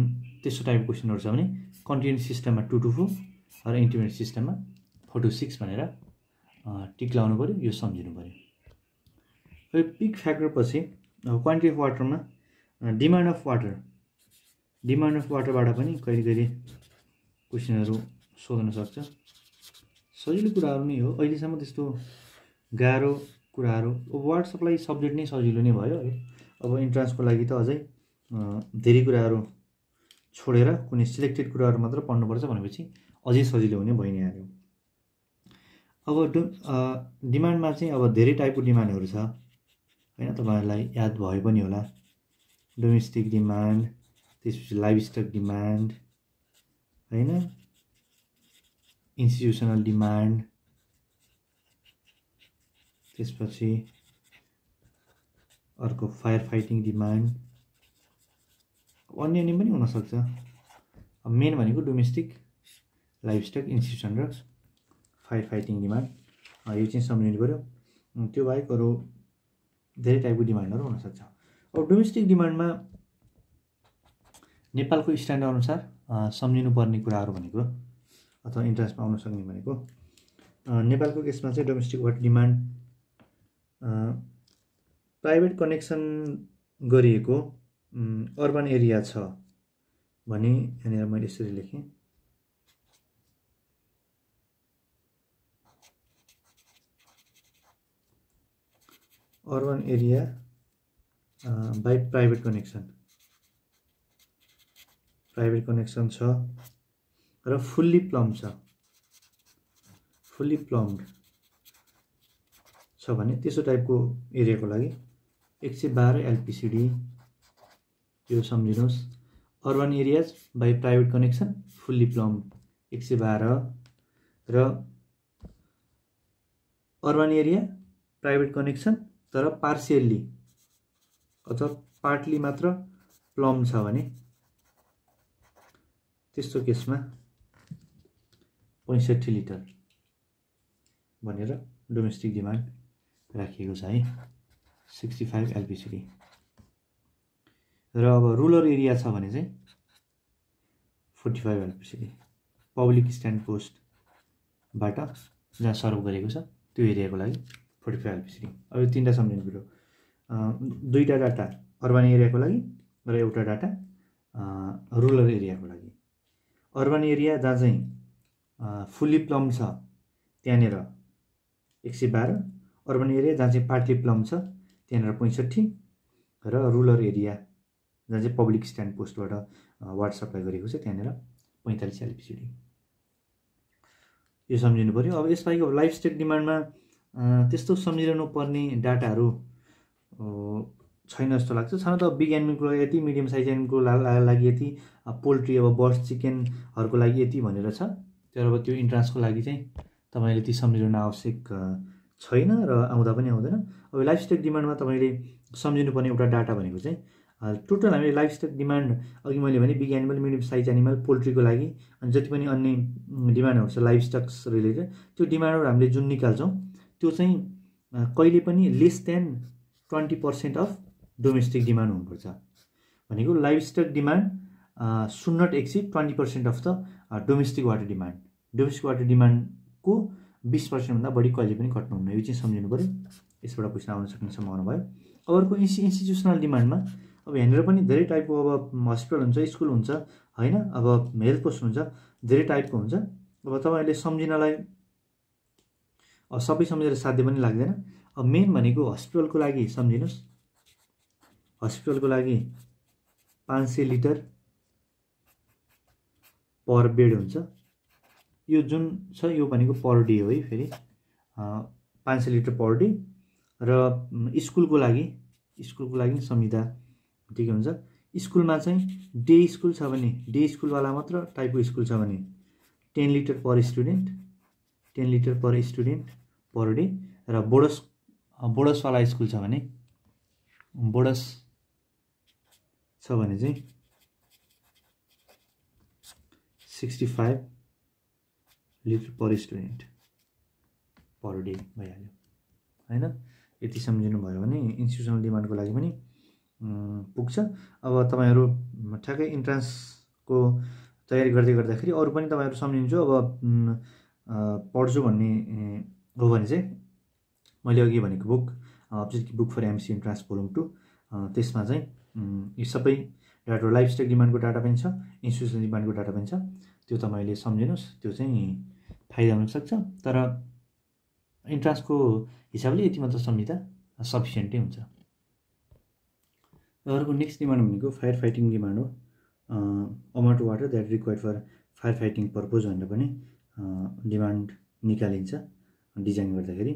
त्यस्तो टाइपको क्वेसनहरु छ भने कन्टिन्युअस सिस्टममा 2 to 4 र इन्टरमिडिएट सिस्टममा 4 to 6 भनेर टिक लाउनु पर्यो, यो सम्झिनु पर्यो। पिक फ्याक्टर पछि क्वान्टिटी अफ वाटरमा डिमान्ड अफ वाटरबाट पनि कहिले क्वेसनहरु सोध्न सक्छ। सजिलो कुराहरु नै हो, अहिलेसम्म त्यस्तो गाह्रो कुराहरु, वाटर सप्लाई सब्जेक्ट नै सजिलो नै भयो है। अब इन्ट्रान्सको लागि त अझै धेरै कुराहरु छोडेर कुनै सिलेक्टेड कुराहरु मात्र पढ्नुपर्छ भनेपछि अझै सजिलो हुने भइ नै आयो। अब डिमान्डमा चाहिँ अब धेरै टाइपको डिमान्डहरु छ हैन, तपाईहरुलाई याद भयो पनि होला। डोमेस्टिक डिमान्ड, त्यसपछि लाइभस्टक डिमान्ड हैन, इन्स्टिट्युसनल डिमान्ड, त्यसपछि अर्को फायर फाइटिङ डिमान्ड, अन्य अन्य पनि हुनसक्छ। मेन भनेको डोमेस्टिक लाइभस्टक इन्स्टिट्युसन र फायर फाइटिङ डिमान्ड, यो चाहिँ सम्झिनु पऱ्यो। त्यो बाहेक अरू धेरै टाइपको डिमान्डहरू हुनसक्छ। अब डोमेस्टिक डिमान्डमा नेपालको स्ट्यान्डर्ड अनुसार सम्झिनुपर्ने कुराहरू भनेको अथवा इन्ट्रेन्समा आउन सक्ने भनेको नेपालको केसमा चाहिँ domestic water demand private connection गरिएको अर्बन एरिया छ भने यहाँनिर मैले यसरी लेखेँ, urban area by private connection छ र फुल्ली प्लम्ड छ भने त्यसो टाइपको एरियाको लागि 112 एलपिसिडी, यो सम्झिनुहोस्। Urban areas by private connection fully plumbed 112 र अर्बन एरिया प्राइभेट कनेक्सन तर पार्सियल्ली अथवा पार्टली मात्र प्लम छ भने त्यस्तो केसमा 65 लिटर भनेर डोमेस्टिक डिमान्ड राखिएको छ है, 65 एलपिसिडी। र अब रुरल एरिया छ भने चाहिँ 45 एलपिसिडी, पब्लिक स्ट्यान्ड पोस्टबाट जहाँ सर्भ गरेको छ त्यो एरियाको लागि 45 एलपिसिडी। अब यो तीनटा सम्झिनु पऱ्यो, दुईटा डाटा अर्बन एरियाको लागि र एउटा डाटा रुरल एरियाको लागि। अर्बन एरिया जहाँ चाहिँ फुल्ली प्लम छ त्यहाँनिर 112, अर्बन एरिया जहाँ चाहिँ पार्टली प्लम छ त्यहाँनिर 65 र रुरल एरिया जहाँ चाहिँ पब्लिक स्ट्यान्ड पोस्टबाट वाटर सप्लाई गरेको छ त्यहाँनिर 45 एलपिसिडी, यो सम्झिनु पऱ्यो। अब यसबाहेक अब लाइफस्टक डिमान्डमा त्यस्तो सम्झिरहनु पर्ने डाटाहरू छैन जस्तो लाग्छ। छन त बिग एनिमलको लागि यति, मिडियम साइज एनिमलको लागि यति, पोल्ट्री अब बर्ड्स चिकनहरूको लागि यति भनेर छ। तर अब त्यो इन्ट्रान्सको लागि चाहिँ तपाईँले ती सम्झिरहनु आवश्यक छैन र आउँदा पनि आउँदैन। अब लाइफस्टक डिमान्डमा तपाईँले सम्झिनुपर्ने एउटा डाटा भनेको चाहिँ टोटल हामीले लाइफस्टक डिमान्ड अघि मैले भने big animal, medium size animal, पोल्ट्रीको लागि अनि जति पनि अन्य डिमान्डहरू छ लाइफस्टक्स रिलेटेड, त्यो डिमान्डहरू हामीले जुन निकाल्छौँ त्यो चाहिँ कहिले पनि less than 20% of domestic demand हुनुपर्छ। भनेको livestock demand should not exceed 20% of the domestic water demand. Domestic water डिमान्डको 20% भन्दा बढी कहिले पनि घट्नुहुन्न, यो चाहिँ सम्झिनु पऱ्यो। यसबाट क्वेसन आउन सक्ने सम्भावना भयो। अर्को इन्स्टिट्युसनल डिमान्डमा अब यहाँनिर पनि धेरै टाइपको अब हस्पिटल हुन्छ, स्कुल हुन्छ होइन, अब हेल्थ पोस्ट हुन्छ, धेरै टाइपको हुन्छ। अब तपाईँहरूले सम्झिनलाई सबै सम्झेर साध्य पनि लाग्दैन। अब मेन भनेको हस्पिटलको लागि सम्झिनुहोस्, हस्पिटलको लागि 500 लिटर पर बेड हुन्छ। यो जुन छ यो भनेको पर डे हो है, फेरि 500 लिटर पर डे। र स्कुलको लागि संविधा ठिकै हुन्छ। स्कुलमा चाहिँ डे स्कुल छ भने, डे स्कुलवाला मात्र टाइपको स्कुल छ भने 10 litre per student, 10 litre per student per day. र बोडसवाला स्कुल छ भने, बोडस छ भने चाहिँ 65 litre per student per day भइहाल्यो होइन। यति सम्झिनु भयो भने इन्स्टिट्युसनल डिमान्डको लागि पनि पुग्छ। अब तपाईँहरू ठ्याक्कै इन्ट्रान्सको तयारी गर्दाखेरि अरू पनि तपाईँहरू सम्झिन्छु। अब पढ्छु भन्ने हो भने चाहिँ मैले अघि भनेको book objective book for MC entrance volume 2, त्यसमा चाहिँ यी सबै डाटा, लाइफस्टक डिमान्डको डाटा पनि छ, इन्स्टिट्युसनल डिमान्डको डाटा पनि छ। त्यो तपाईँले सम्झिनुहोस्, त्यो चाहिँ फाइदा हुनसक्छ। तर इन्ट्रान्सको हिसाबले यति मात्र सम्झिँदा सफिसियन्टै हुन्छ। अर्को नेक्स्ट डिमान्ड भनेको फायर फाइटिङ डिमान्ड हो। Amount water that required for fire fighting purpose भनेर पनि डिमान्ड निकालिन्छ डिजाइन गर्दाखेरि।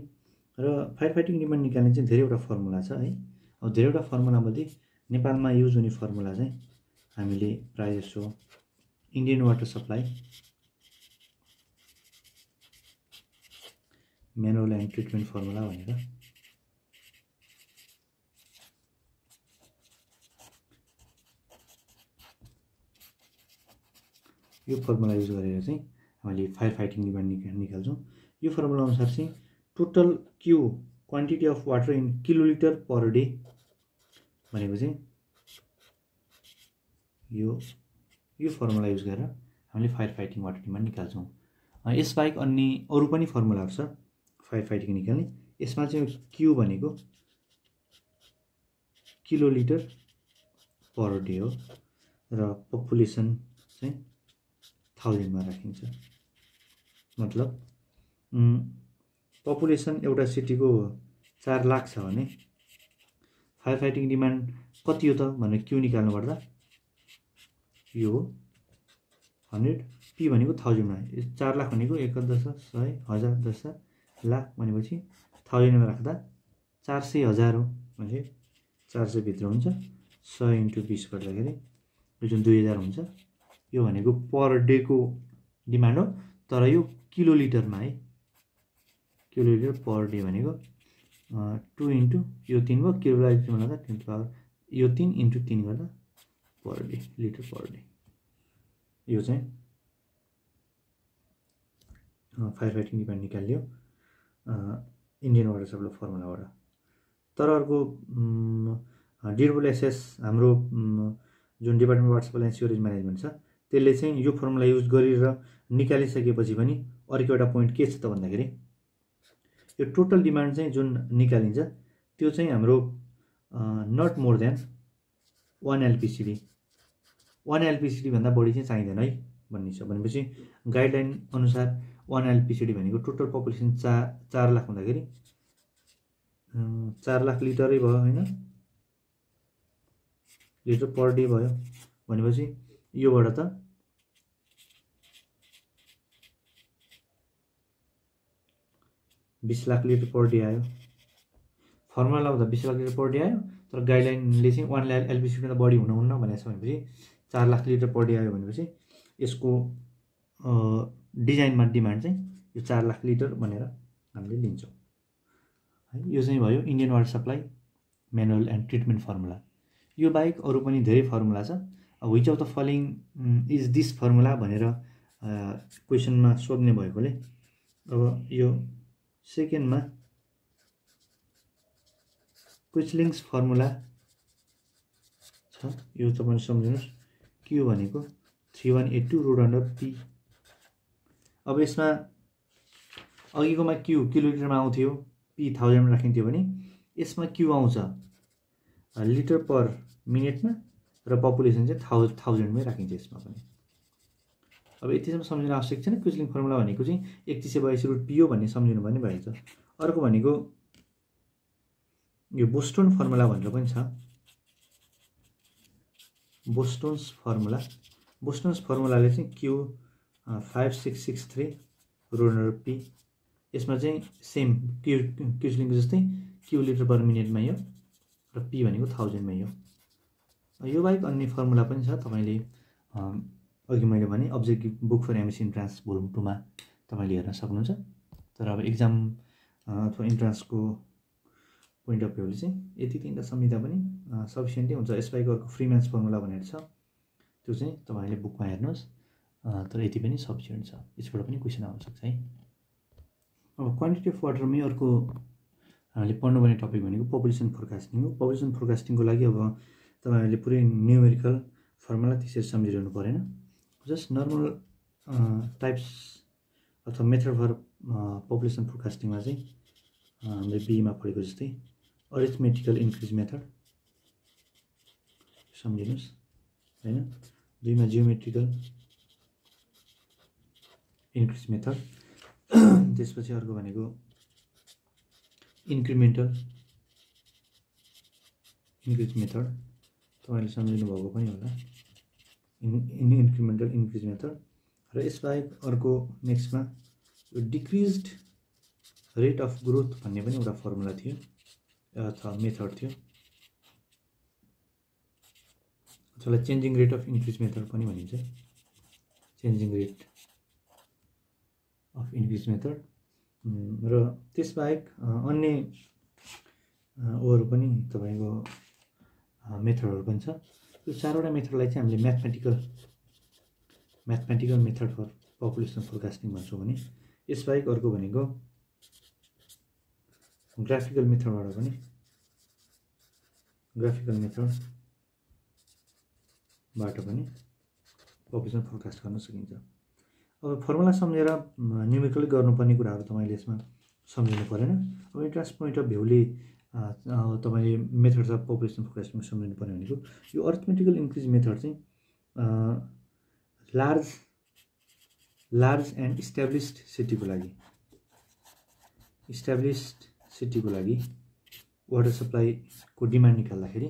र फायर फाइटिङ डिमान्ड निकाल्ने चाहिँ धेरैवटा फर्मुला छ है। अब धेरैवटा फर्मुलामध्ये नेपालमा युज हुने फर्मुला चाहिँ हामीले प्रायः जसो Indian water supply manual and treatment formula भनेर यो फर्मुला युज गरेर चाहिँ हामीले फायर फाइटिङ डिमान्ड निकाल्छौँ। यो फर्मुला अनुसार चाहिँ total Q quantity of water in kilolitre per day भनेको चाहिँ यो फर्मुला युज गरेर हामीले फायर फाइटिङ वाटर डिमान्ड निकाल्छौँ। यसबाहेक अन्य अरू पनि फर्मुलाहरू छ फायर फाइटिङ निकाल्ने। यसमा चाहिँ क्यू भनेको किलोलिटर पर डे हो र पपुलेसन चाहिँ 1000 मा राखिन्छ। मतलब पपुलेसन एउटा सिटीको 4 लाख छ भने फायर फाइटिङ डिमान्ड कति हो त भनेर क्यू निकाल्नु पर्दा यो 100 पी भनेको 1000 मा 4 लाख भनेको 1 10 100 1000 10 लाख भनेपछि 1000 मा राख्दा 400 हजार हो भने 400 भित्र हुन्छ 100 × 20 गर्दाखेरि यो जुन 2000 हुन्छ। यो भनेको पर डे को डिमान्ड हो तर यो किलोलिटरमा है। किलोलिटर पर डे भनेको 2 × यो 3 भयो किलोलिटरमा गर्दा 10 पावर यो 3 × 3 गर्दा per day litre per day. यो चाहिँ फायर फाइटिङ डिमान्ड निकाल्यो इन्डियन वाटर सप्लाई फर्मुलाबाट। तर अर्को DWSS हाम्रो जुन department water supply and sewerage management छ त्यसले चाहिँ यो फर्मुला युज गरेर निकालिसकेपछि पनि अर्को एउटा पोइन्ट के छ त भन्दाखेरि यो टोटल डिमान्ड चाहिँ जुन निकालिन्छ त्यो चाहिँ हाम्रो not more than 1 LPCD 1 LPCD भन्दा बढी चाहिँ चाहिँदैन है भन्ने छ। भनेपछि गाइडलाइन अनुसार 1 LPCD भनेको टोटल पपुलेसन 4 लाख हुँदाखेरि 4 लाख लिटरै भयो हैन लिटर पर डे भयो भनेपछि योबाट त 20 लाख लिटर पर डे आयो। फर्मुला लाउँदा 20 लाख लिटर पर डे आयो तर गाइडलाइनले चाहिँ 1 LPCD भन्दा बढी हुनुहुन्न भनेको छ भनेपछि 4 लाख लिटर पर डे आयो भनेपछि यसको डिजाइनमा डिमान्ड चाहिँ यो 4 लाख लिटर भनेर हामीले लिन्छौँ है। यो चाहिँ भयो Indian water supply manual and treatment formula. यो बाहेक अरू पनि धेरै फर्मुला छ। Which of the following is this formula भनेर क्वेसनमा सोध्ने भएकोले अब यो सेकेन्डमा क्विस्लिङ्स फर्मुला छ यो तपाईले सम्झिनुस्। क्यू भनेको 3182 रोड अन्डर पी। अब यसमा अघिकोमा क्यू किलोलिटरमा आउँथ्यो पी 1000 मा राखिन्थ्यो भने यसमा क्यू आउँछ लिटर पर मिनेटमा र पपुलेसन चाहिँ 1000 मै राखिन्छ यसमा पनि। अब यतिसम्म सम्झिन आवश्यक छैन। क्विस्लिङ फर्मुला भनेको चाहिँ 3182 रुट पी हो भन्ने सम्झिनु भने भइन्छ। अर्को भनेको यो बोस्टोन फर्मुला भनेर पनि छ। बोस्टोन्स फर्मुलाले चाहिँ क्यू 5663 रोड अन्डर पी। यसमा चाहिँ सेम क्विस्लिङको जस्तै क्यू लिटर पर मिनेटमा यो र पी भनेको 1000 मै हो। यो बाहेक अन्य फर्मुला पनि छ तपाईले अघि मैले भने objective book for MSc entrance volume 2 मा तपाईले हेर्न सक्नुहुन्छ। तर अब एक्जाम अथवा इन्ट्रान्सको पोइन्ट अफ भ्यूले चाहिँ यति तीनटा संहिता पनि सफिसिएन्टली हुन्छ। यसबाहेक अर्को फ्रीम्यान्स फर्मुला भनेर छ त्यो चाहिँ तपाईले बुकमा हेर्नुहोस् तर यति पनि सफिसिएन्ट छ। यसबाट पनि क्वेसन आउन सक्छ है। अब क्वान्टिटी अफ वाटरमै अर्को हामीले पढ्नुपर्ने टपिक भनेको पपुलेसन फोरकास्टिङ हो। पपुलेसन फोरकास्टिङको लागि अब तपाईहरुले पुरै न्यूमेरिकल फर्मुला त्यसरी सम्झिरहनु परेन। जस्ट नर्मल टाइप्स अथवा मेथड फर पपुलेसन फोरकास्टिङमा चाहिँ हामीले बीमा पढेको जस्तै अरिथमेटिकल इन्क्रिज मेथड सम्झिनुस् हैन। 2 मा जियोमेट्रिकल इन्क्रिज मेथड त्यसपछि अर्को भनेको इन्क्रिमेन्टल इन्क्रिज मेथड तपाईले सम्झिनु भएको पनि होला इन्क्रिमेन्टल इन्क्रिज मेथड। र यसबाहेक अर्को नेक्स्टमा यो डिक्रिज्ड रेट अफ ग्रोथ भन्ने पनि एउटा फर्मुला थियो अथवा मेथड थियो। त्यसलाई changing rate of increase method पनि भनिन्छ। Changing rate of increase method र त्यसबाहेक अन्य ओहरू पनि तपाईको मेथडहरु पनि छ। यो चारवटा मेथडलाई चाहिँ हामीले mathematical mathematical method for population forecasting भन्छौँ भने यसबाहेक अर्को भनेको ग्राफिकल मेथडबाट पनि पपुलेसन फोरकास्ट गर्न सकिन्छ। अब फर्मुला सम्झेर न्युमेरिकली गर्नुपर्ने कुराहरू तपाईँले यसमा सम्झिनु परेन। अब इन्ट्रान्स पोइन्ट अफ भ्यूले तपाईँले मेथड्स अफ पपुलेसन फोरकास्टिङ सम्झिनु पर्ने भनेको यो अर्थमेटिकल इन्क्रिज मेथड चाहिँ लार्ज एन्ड इस्टाब्लिस्ड सिटीको लागि वाटर सप्लाईको डिमान्ड निकाल्दाखेरि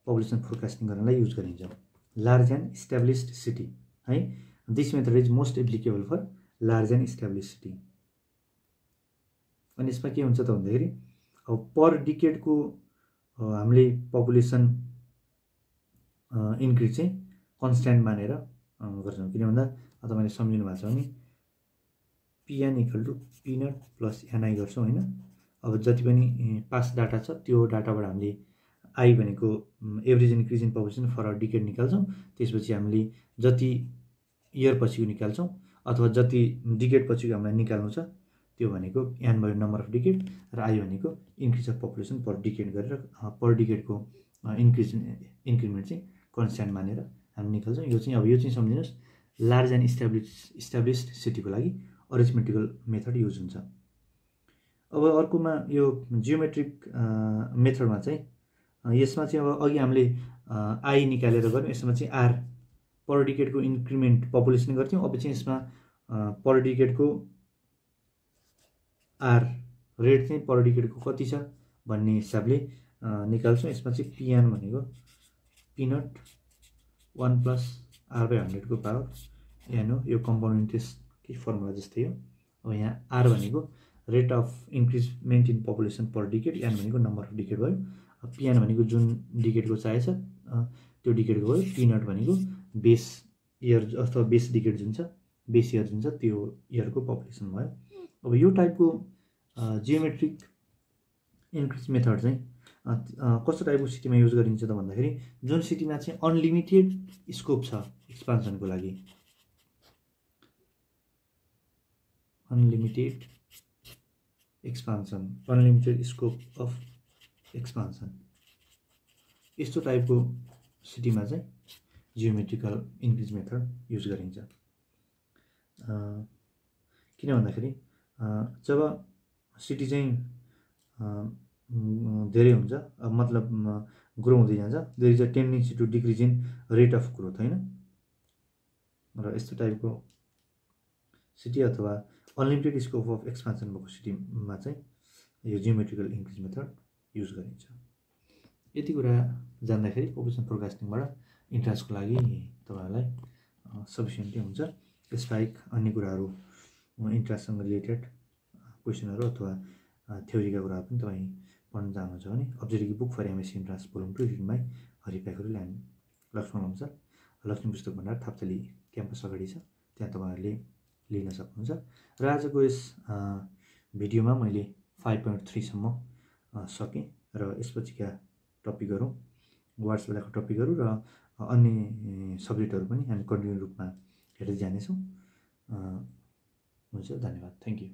पपुलेसन फोरकास्टिङ गर्नलाई युज गरिन्छ। लार्ज एन्ड इस्टाब्लिस्ड सिटी है, this method is most applicable for large and established city. अनि यसमा के हुन्छ त भन्दाखेरि अब पर डिकेडको हामीले पपुलेसन इन्क्रिज चाहिँ कन्स्ट्यान्ट मानेर गर्छौँ। किन भन्दा तपाईँले सम्झिनु भएको छ भने PN equal to P naught plus NI गर्छौँ होइन। अब जति पनि पास डाटा छ त्यो डाटाबाट हामीले आई भनेको average increase in population for a decade निकाल्छौँ। त्यसपछि हामीले जति इयर पछिको निकाल्छौँ अथवा जति डिकेड पछिको हामीलाई निकाल्नु छ त्यो भनेको एन भयो नम्बर अफ डिकेड र आई भनेको increase of population per decade गरेर पर डिकेडको इन्क्रिमेन्ट चाहिँ कन्स्ट्यान्ट मानेर हामी निकाल्छौँ। यो चाहिँ सम्झिनुहोस् लार्ज एन्ड इस्टाब्लिस्ड सिटीको लागि अरिथमेटिकल मेथड युज हुन्छ। अब अर्कोमा यो जियोमेट्रिक मेथडमा चाहिँ यसमा चाहिँ अब अघि हामीले आई निकालेर गऱ्यौँ, यसमा चाहिँ आर पर डिकेडको इन्क्रिमेन्ट पपुलेसन गर्थ्यौँ। अब चाहिँ यसमा पर डिकेडको आर रेट चाहिँ पर डिकेडको कति छ भन्ने हिसाबले निकाल्छौँ। यसमा चाहिँ पिएन भनेको P naught 1 plus R by 100 को पावर एन हो। यो कम्पाउन्ड इन्ट्रेस्टकै फर्मुला जस्तै हो। अब यहाँ आर भनेको rate of increment in population per decade, N भनेको नम्बर अफ डिकेड भयो। पिएन भनेको जुन डिकेडको चाहिएछ त्यो डिकेडको भयो। पी नट भनेको बेस इयर अथवा बेस डिकेड जुन छ बेस इयर जुन छ त्यो इयरको पपुलेसन भयो। अब यो टाइपको जियोमेट्रिक इन्क्रिज मेथड चाहिँ कस्तो टाइपको सिटीमा युज गरिन्छ त भन्दाखेरि जुन सिटीमा चाहिँ अनलिमिटेड स्कोप छ एक्सपान्सनको लागि, अनलिमिटेड स्कोप अफ एक्सपान्सन, यस्तो टाइपको सिटीमा चाहिँ जियोमेट्रिकल इन्क्रिज मेथड युज गरिन्छ। किन भन्दाखेरि जब सिटी चाहिँ धेरै हुन्छ मतलब ग्रो हुँदै जान्छ, there is a tendency to decrease in rate of growth होइन। र यस्तो टाइपको सिटी अथवा अनलिमिटेड स्कोप अफ एक्सपान्सन भएको सिटीमा चाहिँ यो जियोमेट्रिकल इन्क्रिज मेथड युज गरिन्छ। यति कुरा जान्दाखेरि पपुलेसन फोरकास्टिङबाट इन्ट्रान्सको लागि तपाईँहरूलाई सफिसियन्टली हुन्छ। यसबाहेक अन्य कुराहरू इन्ट्रान्ससँग रिलेटेड क्वेसनहरू अथवा थ्योरीका कुराहरू पनि तपाईँ पढ्न चाहनुहुन्छ भने objective book for MSc entrance volume 2 written by हरिप्याकुर ल्यान्ड लक्ष्मण लम्साल लक्ष्मी पुस्तक भण्डार थाप्चली क्याम्पस अगाडि छ, त्यहाँ तपाईँहरूले लिन सक्नुहुन्छ। र आजको यस भिडियोमा मैले 5.3 सम्म सकेँ र यसपछिका टपिकहरू वार्ड्स बेलाको टपिकहरू र अन्य सब्जेक्टहरू पनि हामी कन्टिन्यू रूपमा हेर्दै जानेछौँ। हुन्छ, धन्यवाद, थ्याङ्क यू।